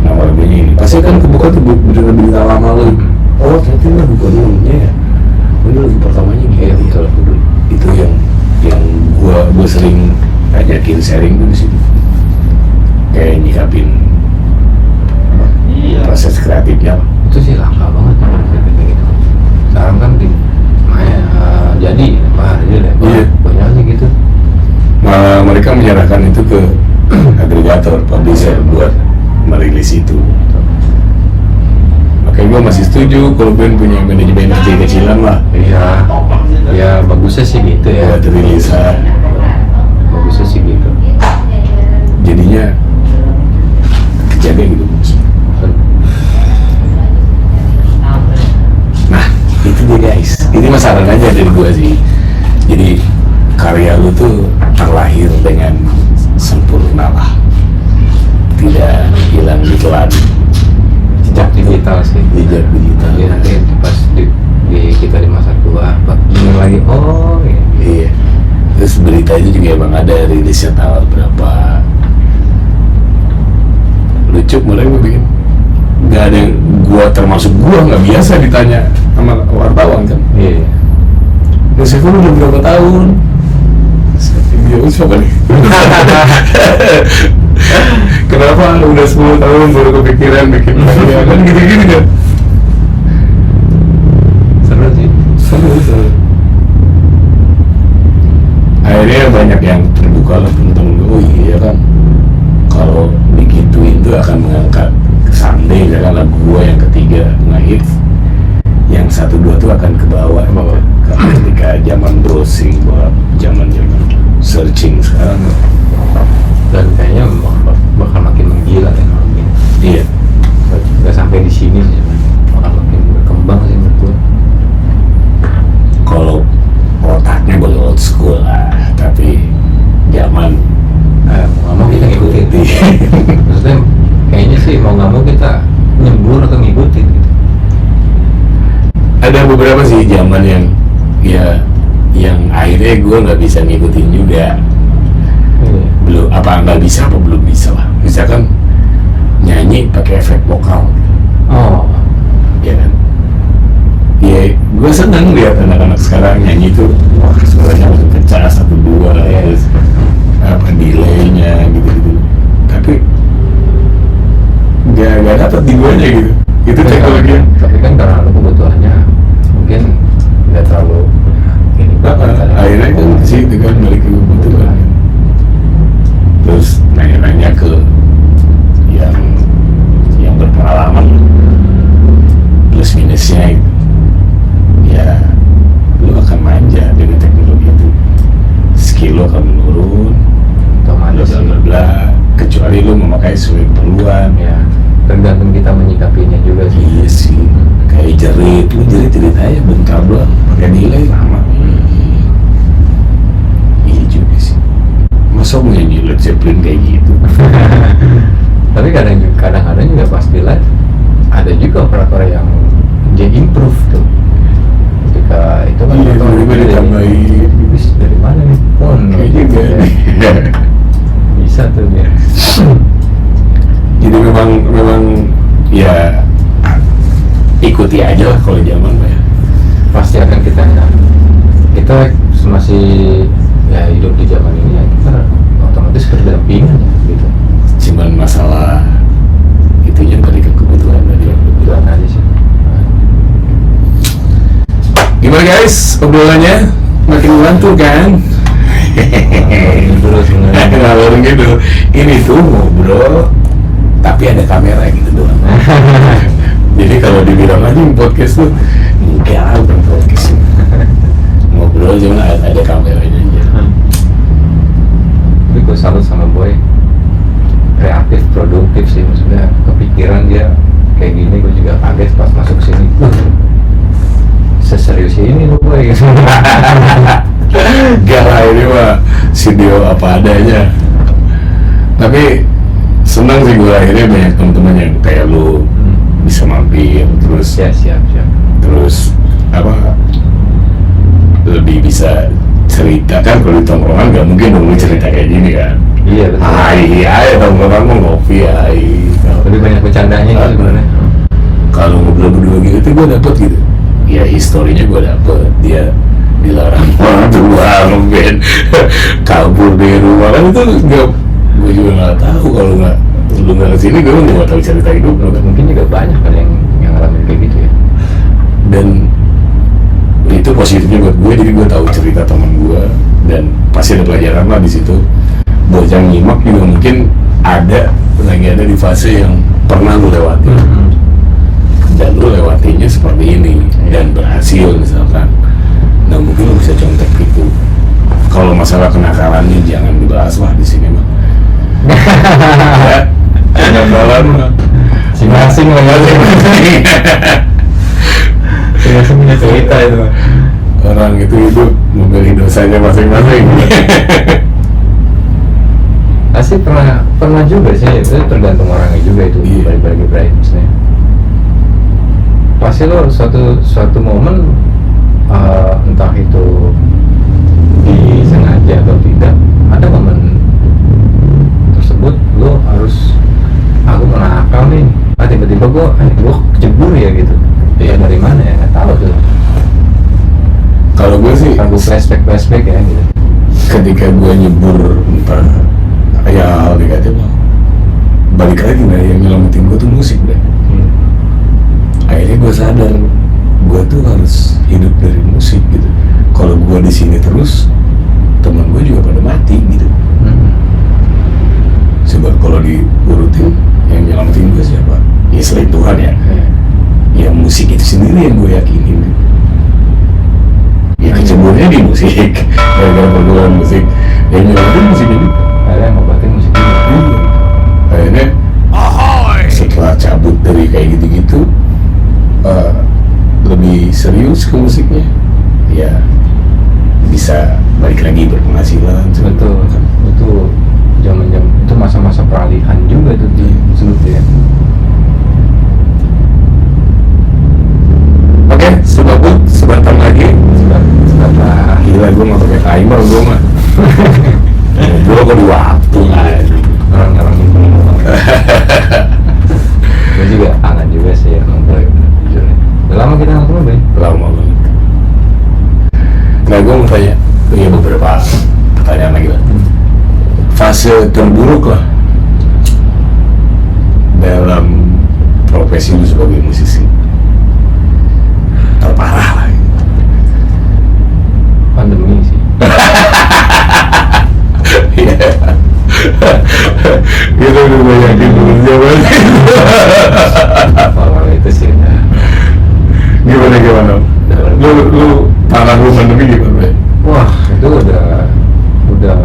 nama lagunya ini, pasti kan kebuka tuh berita-berita lama lu. Oh ternyata ini lagu barunya ya, ini lagu pertamanya nih. Iya, betul. Itu yang gua sering ajakin sharing tuh di situ, kayak nyikapin proses kreatifnya lah. Itu sih langka banget kayak gitu. Sekarang kan jadi Iya. banyak aja gitu. Malah mereka menyerahkan itu ke agregator, publisher buat merilis itu. Makanya gue masih setuju kalau band punya manajemen kecil-kecilan lah. Iya. Ya bagusnya sih gitu ya. Buat rilisan. Bagusnya sih gitu. Jadinya kejaga gitu. Nah, itu dia guys. Ini masalah aja dari gue sih. Jadi karya lu tuh terlahir dengan sempurna lah, tidak hilang ditelan. Jejak digital sih. Jejak digital. Jadi nanti pas kita di masa tua, denger lagi, oh iya. Iya. Terus berita itu juga emang ada rilisnya tanggal berapa. Lucu, mulai gue bikin. Gak ada yang termasuk gua nggak biasa ditanya sama wartawan kan. Iya. Mas Eko udah berapa tahun? Dia siapa nih? Kenapa udah 10 tahun baru kepikiran bikin karya? Kan gini-gini kan? Seru sih. Seru. Akhirnya banyak yang terbuka lah temen-temen gue. Oh iya kan, kalau digituin tuh akan mengangkat someday misalkan lagu gue yang ketiga nge-hits, yang 1-2 tuh akan ke bawah. Karena ketika zaman browsing, zaman searching sekarang, Dan kayaknya bakal makin menggila teknologi. iya. Nggak sampai di sini sih sebenarnya. Bakal makin berkembang sih menurut gue. Kalau otaknya boleh old school lah, tapi zaman Mau nggak mau kita ngikutin. Maksudnya kayaknya sih mau nggak mau kita nyembur atau ngikutin gitu. ada beberapa sih zaman yang akhirnya gue nggak bisa ngikutin juga. Belum nggak bisa apa belum bisa lah. Misalkan nyanyi pakai efek vokal, Oh, ya kan? Ya gue seneng lihat anak-anak sekarang nyanyi tuh, wah suaranya langsung pecah 1-2 terus apa delaynya gitu. Tapi gak dapet di guanya gitu. Itu teknologi. tapi kan karena lu kebutuhannya mungkin nggak terlalu ini. akhirnya kan ke situ kan balik ke kebutuhan. Terus nanya-nanya ke yang berpengalaman, plus minusnya gitu. Ya lu akan manja dengan teknologi itu, skill lu akan menurun, bla bla bla, kecuali lu memakai sesuai keperluan. Ya, tergantung kita menyikapinya juga sih. Iya sih, kayak jerit aja bentar doang, pakai delay lama. Iya juga sih. Masa mau nyanyi Led Zeppelin kayak gitu? Tapi kadang-kadang juga pas di live ada juga operator yang dia improve tuh. Ketika itu kan Iya, tiba-tiba ditambahin. dari mana nih? Kayak juga. Bisa tuh dia. Jadi memang ya ikuti aja lah kalau zaman ya. Pasti akan kita masih ya hidup di zaman ini ya, kita otomatis berdampingan ya gitu. Cuman masalah itunya balik ke kebutuhan tadi. Kebutuhan aja sih. Gimana guys, obrolannya makin ngantuk kan? Ini dulu sebenarnya. Ngalorin gitu. Ini tuh ngobrol tapi ada kamera gitu doang. Jadi kalau dibilang aja podcast tuh enggak lah, bukan podcast. Ngobrol cuma ada kameranya aja. Tapi gue salut sama Boy, kreatif, produktif sih, maksudnya kepikiran dia kayak gini. Gue juga kaget pas masuk sini. Seserius ini lo Boy. Gak lah, ini mah studio apa adanya. Tapi senang sih gue akhirnya banyak teman-teman yang kayak lu bisa mampir, terus Ya, siap. terus apa lebih bisa cerita kan. Kalau di tongkrongan gak mungkin dong lu cerita kayak gini kan. Iya betul. Hai tongkrongan mau ngopi Lebih banyak bercandanya gitu sebenarnya. Kalau ngobrol berdua gitu tuh gue dapet gitu ya, historinya gue dapet. Dia dilarang orang tua ngeband kabur dari rumah kan, itu gak, gue juga nggak tahu. Kalau lu nggak kesini gue nggak tahu cerita hidup lu kan. Mungkin juga banyak kan yang ngalamin kayak gitu ya. Dan itu positifnya buat gue, jadi gue tahu cerita teman gue dan pasti ada pelajaran lah di situ. Buat yang nyimak juga mungkin lagi ada di fase yang pernah lu lewatin dan lu lewatinya seperti ini dan berhasil misalkan. Nah mungkin lu bisa contek gitu. Kalau masalah kenakalannya jangan dibahas lah di sini mah. Ya, kenakalan mah Masing-masing lah ya. Masing-masing punya cerita itu. orang itu hidup memilih dosanya masing-masing. Pasti pernah juga sih, itu tergantung orangnya juga itu. Iya. Balik maksudnya. Pasti lo suatu momen entah itu disengaja atau tidak, ada momen tersebut lo harus, aku menakal nih, tiba-tiba gue kecebur ya gitu. Ya dari mana ya, nggak tahu tuh. Kalau gue sih Aku flashback ya gitu. ketika gue nyebur entah ya hal negatif lah, balik lagi nah yang nyelamatin gue tuh musik deh. Akhirnya gue sadar gue tuh harus hidup dari musik gitu. Kalau gue di sini terus, teman gue juga pada mati gitu. Sebab kalau diurutin yang nyelamatin gue siapa? Ya selain Tuhan ya. Ya musik itu sendiri yang gue yakinin. Ya keceburnya di musik, gara-gara pergaulan musik. Yang nyelamatin musik ini. Ada yang ngobatin musik juga. Iya. Akhirnya setelah cabut dari kayak gitu-gitu, lebih serius ke musiknya, ya bisa balik lagi berpenghasilan. Betul, itu zaman itu masa-masa peralihan juga tuh disebut ya. Oke, sebabut sebentar lagi. Sebentar. Gila, gue nggak pakai timer gue mah. Ngobrol kok di waktu aja. Orang-orang itu gue juga kangen juga sih ya ngobrol jujur. Udah lama kita ngobrol Bay? Lama banget. Nah, gue mau tanya, punya beberapa pertanyaan lagi lah. Fase terburuk lah dalam profesi lu sebagai musisi, terparah lah. Pandemi Kita udah banyakin dulu zaman itu. Kalau itu sih udah Gimana? Lu tangan lu pandemi gimana? wah itu udah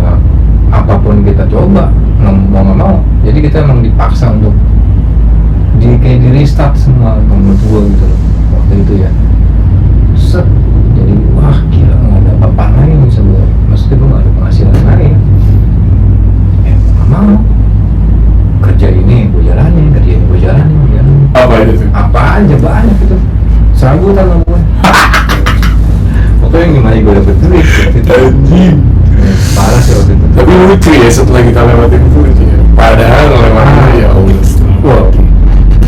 apapun kita coba mau nggak mau, jadi kita emang dipaksa untuk kayak di restart semua menurut gua gitu loh waktu itu ya. Set, jadi wah gila nggak ada apa-apa lain bisa gua, maksudnya gua nggak ada penghasilan lain ya nggak mau kerja ini gua jalanin Apa itu tuh? apa aja banyak itu serabutan sama gue. Pokoknya gimana gue dapet duit waktu itu. Anjing. Parah sih waktu itu. Tapi lucu ya setelah kita lewatin itu lucu ya. Padahal lewatin ya Allah. Wah,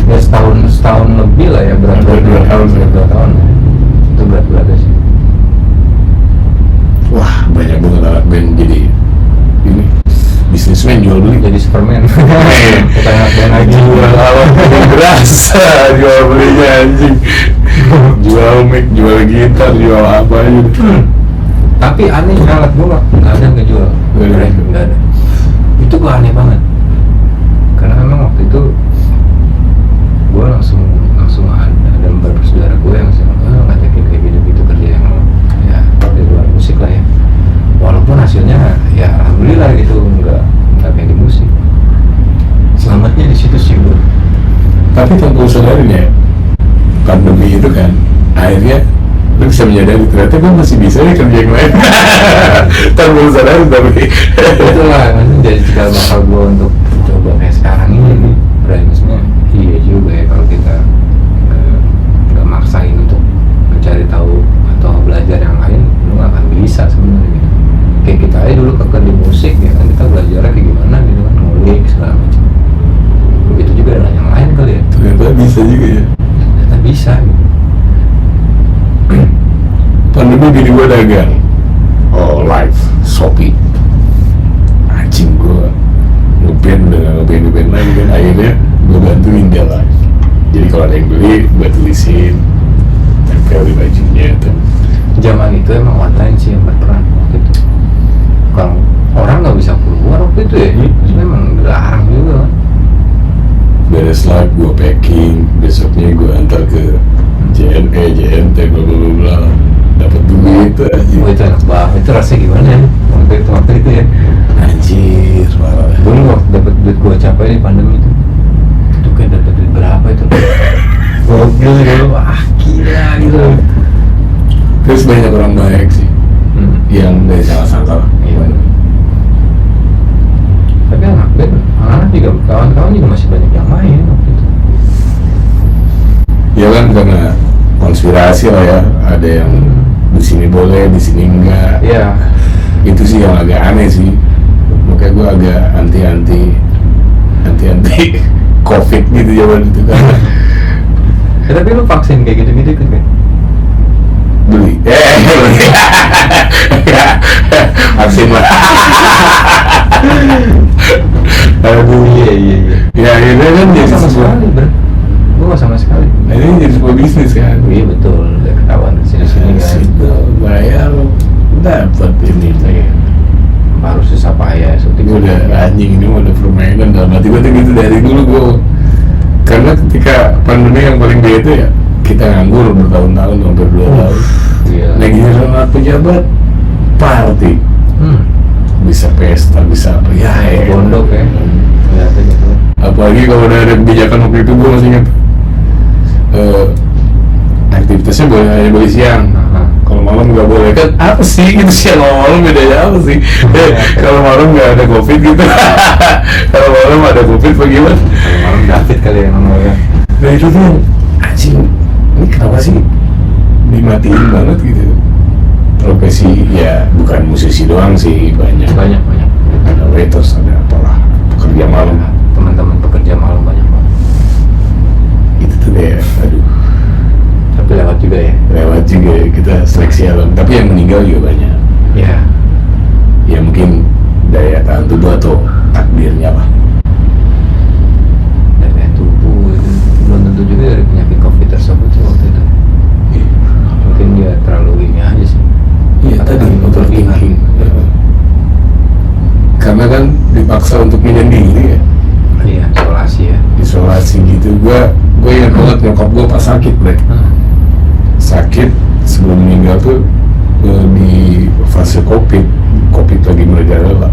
ya setahun lebih lah ya, berat Hampir 2 tahun sih. 2 tahun itu berat sih. Wah banyak banget anak band jadi ini bisnismen jual beli. Jadi Superman. Kita anak band lagi. Jual alat beras, jual belinya anjing. Jual mic, jual gitar, jual apa aja. Tapi aneh alat gue nggak ada yang ngejual. Nggak ada. Itu gue aneh banget. Karena memang waktu itu gue langsung ada beberapa saudara gue yang ngajakin kayak gitu kerja yang ya di luar musik lah ya. Walaupun hasilnya ya alhamdulillah gitu, nggak kayak di musik. Selamatnya di situ sih bro. Tapi tanpa sadarin ya, pandemi itu kan akhirnya lu bisa menyadari ternyata gue masih bisa nih kerja yang lain. Tanpa sadarin tapi Itulah maksudnya jadi cikal bakal gue untuk coba kayak sekarang ini. Maksudnya iya juga ya kalau kita nggak maksain untuk mencari tahu atau belajar yang lain, lu nggak akan bisa sebenarnya gitu. Kayak kita aja dulu kekeh di musik ya kan, kita belajarnya kayak gimana gitu kan, ngulik segala macam. Begitu juga dengan yang lain kali ya, ternyata bisa juga ya. ternyata bisa gitu. Pandemi bini gue dagang live Shopee. Anjing gue ngeband udah gak ngeband lagi kan, akhirnya gue bantuin dia live. Jadi kalau ada yang beli gue tulisin, tempel di bajunya tuh. Zaman itu emang online sih yang berperan waktu itu. Kalau orang nggak bisa keluar waktu itu ya, maksudnya emang larang juga kan. Beres live gue packing, besoknya gue antar ke JNE, JNT, bla bla bla bla, dapat duit aja. Oh itu enak banget, itu rasanya gimana ya waktu itu ya. Anjir, parah. Dulu waktu dapet duit gue capai di pandemi itu kayak dapet duit berapa itu? Gokil dulu, gila gitu. Terus banyak orang baik sih, yang dari salah sangka lah. Iya. Tapi anak juga, kawan-kawan juga masih banyak yang main waktu itu. Ya kan karena konspirasi lah ya, ada yang di sini boleh, di sini enggak. Iya. Itu sih yang agak aneh sih. Makanya gue agak anti COVID gitu zaman itu kan. Ya, tapi lu vaksin kayak gitu-gitu kan? Beli. Beli. Vaksin lah. Aduh. Iya. Ya akhirnya kan jadi Sama sekali, bro. Gue gak sama sekali. Nah ini jadi sebuah bisnis kan. Iya betul, udah ketahuan di sini kan. Situ bayar dapat ini. Iya. Baru susah payah, syuting Udah anjing ini udah permainan dalam hati gue tuh gitu dari dulu gue. Karena ketika pandemi yang paling beda ya, kita nganggur bertahun-tahun, hampir 2 tahun. Iya. Nah giliran pejabat party, bisa pesta, bisa apa ya, Bondok ya. Ternyata gitu. apalagi kalau udah ada kebijakan waktu itu gue masih ingat aktivitasnya boleh siang, kalau malam nggak boleh kan. Apa sih gitu, siang sama malam bedanya apa sih? Kalau malam nggak ada covid gitu. Kalau malam ada covid bagaimana? Kalau malam David kali yang ngomongnya. Nah itu tuh anjing, ini kenapa sih dimatiin banget gitu? Profesi ya bukan musisi doang sih, banyak ada waiters, ada apalah, pekerja malam. Teman-teman pekerja malam banyak banget. Itu tuh kayak aduh, Tapi lewat juga ya. lewat juga ya, kita seleksi alam, tapi yang meninggal juga banyak. Ya. Ya mungkin daya tahan tubuh atau takdirnya lah. Dari tubuh itu belum tentu juga dari penyakit COVID tersebut sih waktu itu. Mungkin dia terlalu ini aja sih. Iya Atau tadi terlalu berlebihan. overthinking. Karena kan dipaksa untuk menyendiri ya, Iya, isolasi ya. isolasi gitu. Gue ingat banget nyokap gue pas sakit, Bre. Sakit sebelum meninggal tuh di fase covid lagi merajalela.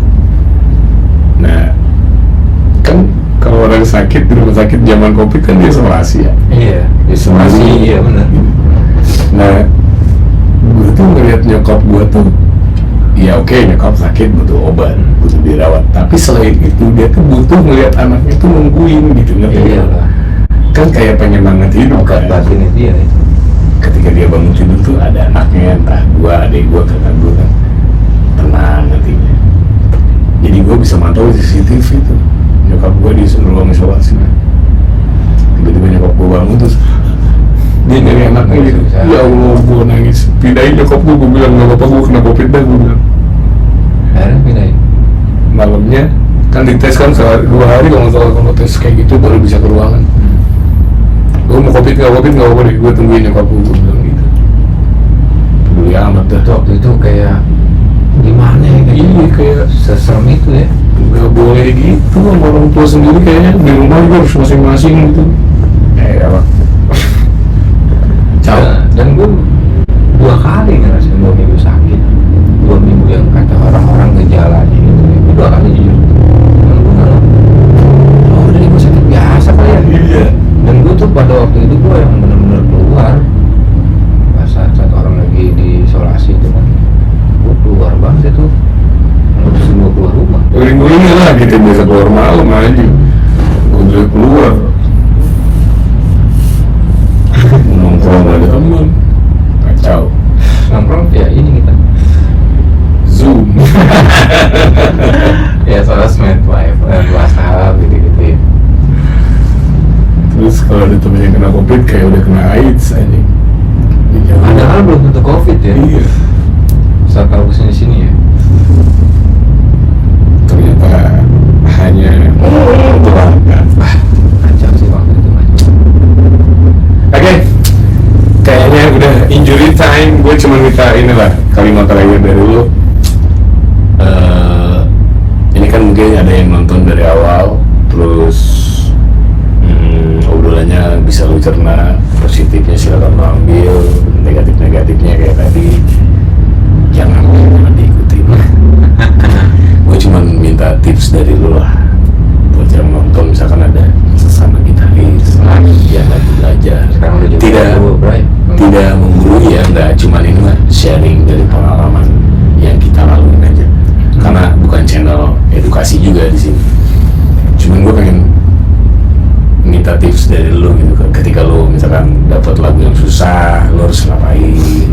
Nah kan kalau orang sakit di rumah sakit zaman covid kan dia isolasi ya. Iya, isolasi, iya benar. Nah gue tuh ngeliat nyokap gue tuh, ya oke, nyokap sakit butuh obat, butuh dirawat, tapi selain itu dia tuh butuh ngeliat anaknya tuh nungguin gitu, ngerti Iya nggak? lah. Kan kayak penyemangat hidup Obat kan. batin itu ya. Ketika dia bangun tidur tuh ada anaknya, entah gua, adik gua, kakak gua kan tenang nantinya. Jadi gua bisa mantau di CCTV tuh nyokap gua di ruang isolasi. Tiba-tiba nyokap gua bangun terus dia nyari anaknya gitu. Ya Allah, gua nangis. Pindahin nyokap gua bilang nggak apa-apa, gua kena covid dah, gua bilang. Akhirnya pindahin. Malamnya kan dites kan 2 hari kalau nggak salah, kalau tes kayak gitu baru bisa ke ruangan. Gue mau covid nggak apa-apa deh, gue tungguin nyokap gue bilang gitu. Peduli amat dah. Itu waktu itu kayak gimana ya? Iya, kayak seserem itu ya. nggak boleh gitu sama orang tua sendiri, kayaknya di rumah juga harus masing-masing gitu. Ya apa? Dan gue 2 kali ngerasain 2 minggu sakit. 2 minggu yang kata orang-orang gejalanya gitu. Gue 2 kali jujur. Dan gue nggak, oh udah gue sakit biasa kali ya. Iya. Dan gue tuh pada waktu itu gue yang benar-benar keluar pas saat orang lagi diisolasi itu kan, gue keluar banget itu, terus gue keluar rumah. Guling-gulingnya lah, kita biasa keluar malam aja. Gue udah keluar. Nongkrong ada teman, kacau. Nongkrong ya ini kita Zoom. ya sosmed, WhatsApp gitu-gitu ya. Terus kalau ada temen yang kena covid kayak udah kena AIDS aja. Padahal belum tentu covid ya. Iya. Saat tahu kesini-sini ya. Ternyata hanya Tuhan. Kacau sih waktu itu kacau. Oke, kayaknya udah injury time. Gue cuma minta inilah kalimat terakhir dari lu. Ini kan mungkin ada yang nonton dari awal, terus obrolannya bisa lu cerna, positifnya silakan lu ambil, negatifnya kayak tadi jangan diikutin. Gue cuma minta tips dari lu lah buat yang nonton, misalkan ada sesama gitaris yang lagi belajar, Sekarang udah tidak menggurui ya, nggak cuma ini mah sharing dari pengalaman yang kita laluin aja, karena bukan channel edukasi juga di sini. Cuman gue pengen minta tips dari lu gitu, ketika lu misalkan dapat lagu yang susah, lu harus ngapain,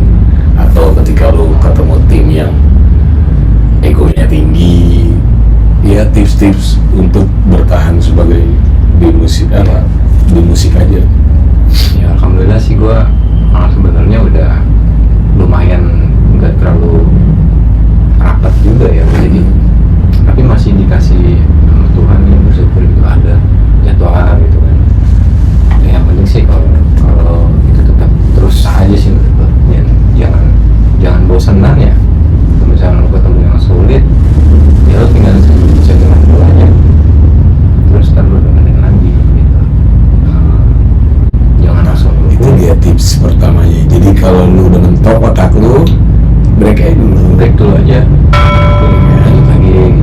atau ketika lu ketemu tim yang egonya tinggi, ya tips-tips untuk bertahan sebagai di musik aja. Ya alhamdulillah sih gue sebenarnya udah lumayan nggak terlalu rapat juga ya, jadi tapi masih dikasih sama Tuhan yang bersyukur itu ada jadwal gitu kan. Ya, yang penting sih kalau itu tetap terus aja sih menurut gue. Ya, jangan bosanan ya. Kalau misalnya lo ketemu yang sulit, ya lo tinggal bisa dengan doanya. Terus ntar lo dengerin lagi gitu. Jangan langsung Itu dia tips pertamanya. Jadi kalau lu udah mentok otak lu, break aja dulu. break dulu aja, lanjut lagi.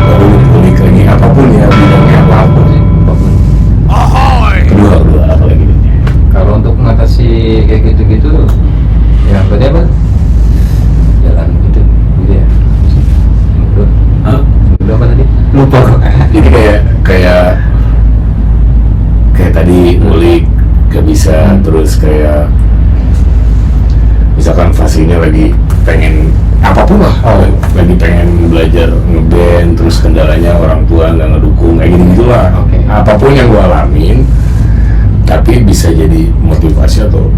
Baru lu kulik lagi apapun ya, bidangnya apapun. Sih, apapun. Kedua apa lagi nih? Kalau untuk mengatasi kayak gitu-gitu, ya tadi apa? Jalan gitu ya. Udah, Hah? udah apa tadi? Lupa kok. Jadi kayak tadi ngulik gak bisa, terus kayak misalkan fasenya lagi pengen apapun lah, lagi pengen belajar ngeband, terus kendalanya orang tua nggak ngedukung, kayak gitu lah. Oke. Apapun yang gue alamin, tapi bisa jadi motivasi atau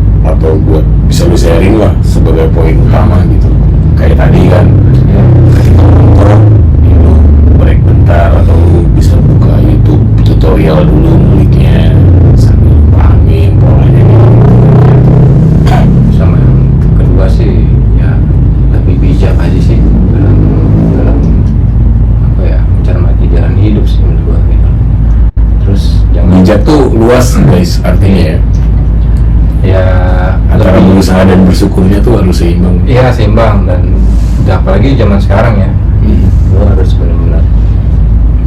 buat bisa lu sharing lah sebagai poin utama gitu. Kayak tadi kan, Ya. ketika orang lu break bentar atau lu bisa buka YouTube tutorial dulu nguliknya sambil pahamin polanya gitu. Sama yang kedua sih, ya lebih bijak aja sih dalam apa ya, mencermati diri luas guys artinya ya. Ya Antara berusaha dan bersyukurnya tuh harus seimbang. iya seimbang, dan apalagi zaman sekarang ya, lo harus benar-benar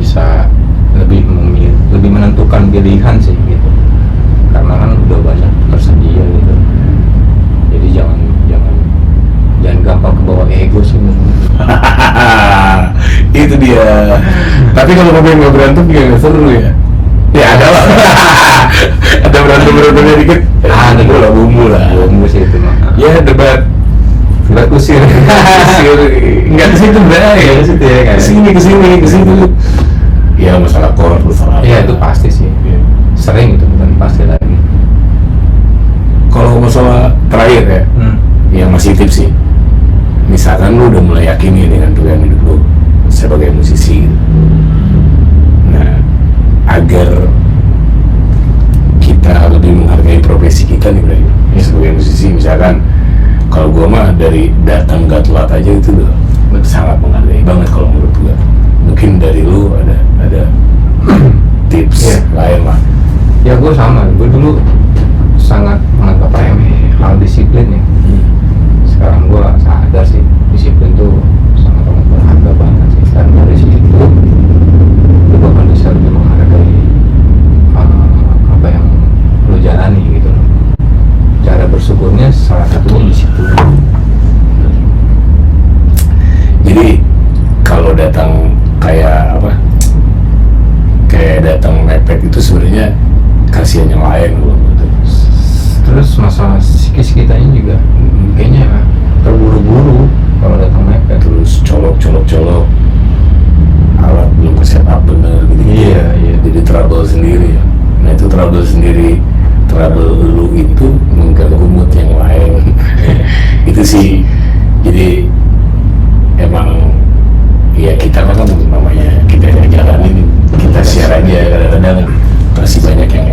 bisa lebih memilih, lebih menentukan pilihan sih gitu, karena kan udah banyak tersedia gitu. Jadi jangan gampang kebawa ego sih menurut gue. Itu dia. Tapi kalau ngomongin nggak berantem juga nggak seru ya. Ya ada lah. Ada berantemnya dikit. Ada Itu lah bumbu lah. Bumbu sih itu mah. Ya debat Kusir. nggak ke situ bray. Nggak ke situ ya, kan? Ke situ. Ya masalah chord, masalah. Iya itu pasti sih. Iya. Sering itu, bukan pasti lagi. Kalau masalah terakhir ya, yang masih tips sih. Misalkan lu udah mulai yakin nih dengan pilihan hidup lu sebagai musisi. Nah, agar kita lebih menghargai profesi kita nih Bray, sebagai musisi, misalkan kalau gua mah dari datang gak telat aja itu udah sangat menghargai banget kalau menurut gua. Mungkin dari lu ada tips lain lah. Ya gue sama, gue dulu sangat menganggap remeh hal disiplin ya. Sekarang gue sadar sih disiplin tuh sangat berharga banget sih, dan dari situ lu bakal bisa lebih menghargai apa yang lu jalani gitu loh. Cara bersyukurnya salah satunya di situ. Jadi kalau datang kayak apa, kayak datang mepet itu sebenarnya kasihan yang lain loh. Terus masalah psikis kitanya juga kayaknya terburu-buru kalau datang mepet. Terus colok alat belum ke setup bener gitu. Iya. Jadi trouble sendiri ya. Nah itu trouble sendiri, trouble lu itu mengganggu mood yang lain. Itu sih. Jadi emang ya kita kan namanya kita yang jalanin, kita share aja. Kadang-kadang masih banyak yang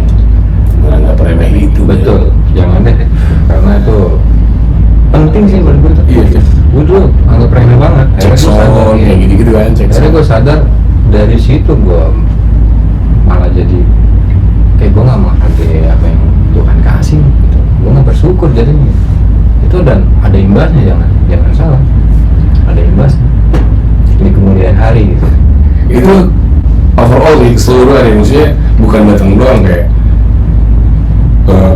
menganggap remeh itu. Betul, jangan deh, karena itu penting sih menurut gue. Iya. Gue dulu anggap remeh banget. Cek sound kayak gitu kan, cek Akhirnya sound. gue sadar dari situ gue malah jadi kayak gue nggak menghargai apa yang Tuhan kasih gitu. Gue nggak bersyukur jadinya. Itu dan ada imbasnya, jangan salah, ada imbasnya di kemudian hari gitu. Itu overall di keseluruhan ya, maksudnya bukan datang doang kayak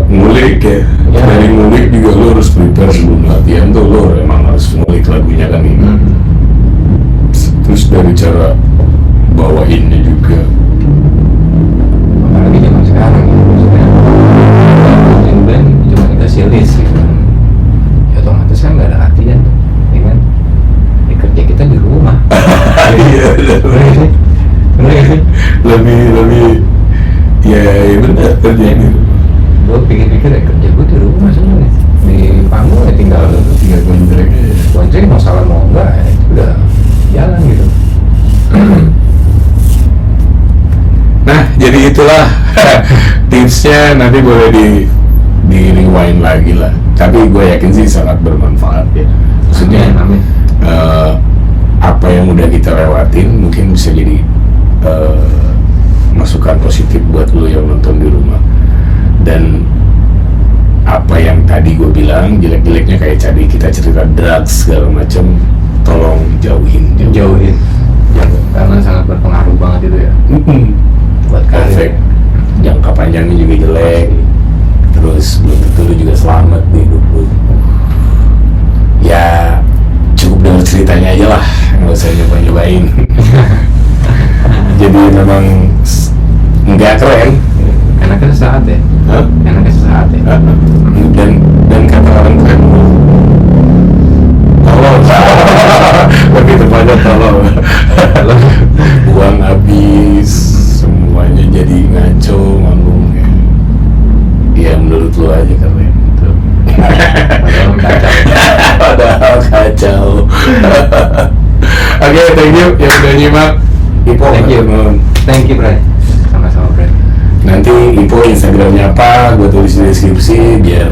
ngulik ya. Dari ngulik juga lo harus prepare sebelum latihan tuh, lo emang harus ngulik lagunya kan ini. Terus dari cara bawainnya juga. Apalagi zaman sekarang ya, maksudnya bikin band cuma dikasih list gitu kan. Ya otomatis kan nggak ada latihan tuh, ya kan? Ya, kerja kita di rumah. Iya, Bener gak sih? lebih ya benar kerjanya gitu. Gue pikir-pikir ya kerja gue di rumah sebenarnya, di panggung ya tinggal Gonjreng aja. gonceng, masalah mau enggak ya itu udah jalan gitu. Nah jadi itulah tipsnya, nanti boleh di rewind lagi lah, tapi gue yakin sih sangat bermanfaat ya. Maksudnya Amin. Apa yang udah kita lewatin mungkin bisa jadi masukan positif buat lo yang nonton di rumah. Dan apa yang tadi gue bilang jelek-jeleknya kayak tadi kita cerita drugs segala macam, tolong jauhin. Jauhin, karena sangat berpengaruh banget itu ya buat Efek karir. jangka panjangnya juga jelek. Terus belum tentu lu juga selamat di hidup lu. Ya cukup dengar ceritanya aja lah, nggak usah nyoba-nyobain. Jadi memang nggak keren. Enaknya sesaat ya. Hah? Enaknya sesaat ya. Dan kata orang keren, tolong. Lebih tepatnya tolong. Uang habis, semuanya jadi ngaco, ngomongnya. Ya menurut lu aja keren. Padahal kacau. Padahal kacau. Oke, thank you yang udah nyimak. Ipo, Thank you, Bray. Sama-sama, Bray. nanti Ipo Instagramnya apa, gue tulis di deskripsi biar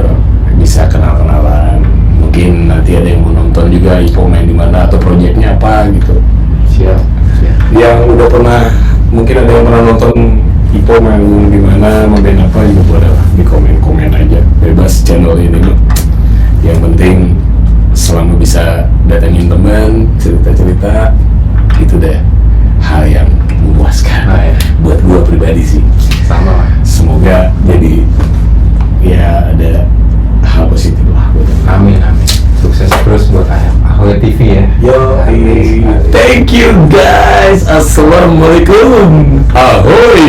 bisa kenal-kenalan. Mungkin nanti ada yang mau nonton juga Ipo main di mana atau proyeknya apa gitu. Siap. Yang udah pernah, mungkin ada yang pernah nonton Ipo info manggung di mana, mau band apa juga boleh lah, di komen aja, bebas channel ini loh. Yang penting selama bisa datangin teman, cerita-cerita, itu deh hal yang memuaskan. Ya. Buat gua pribadi sih. Sama. Semoga jadi ya ada hal positif lah. Amin. Sukses terus buat Ahoy TV ya. Yo, thank you guys. Assalamualaikum. Ahoy.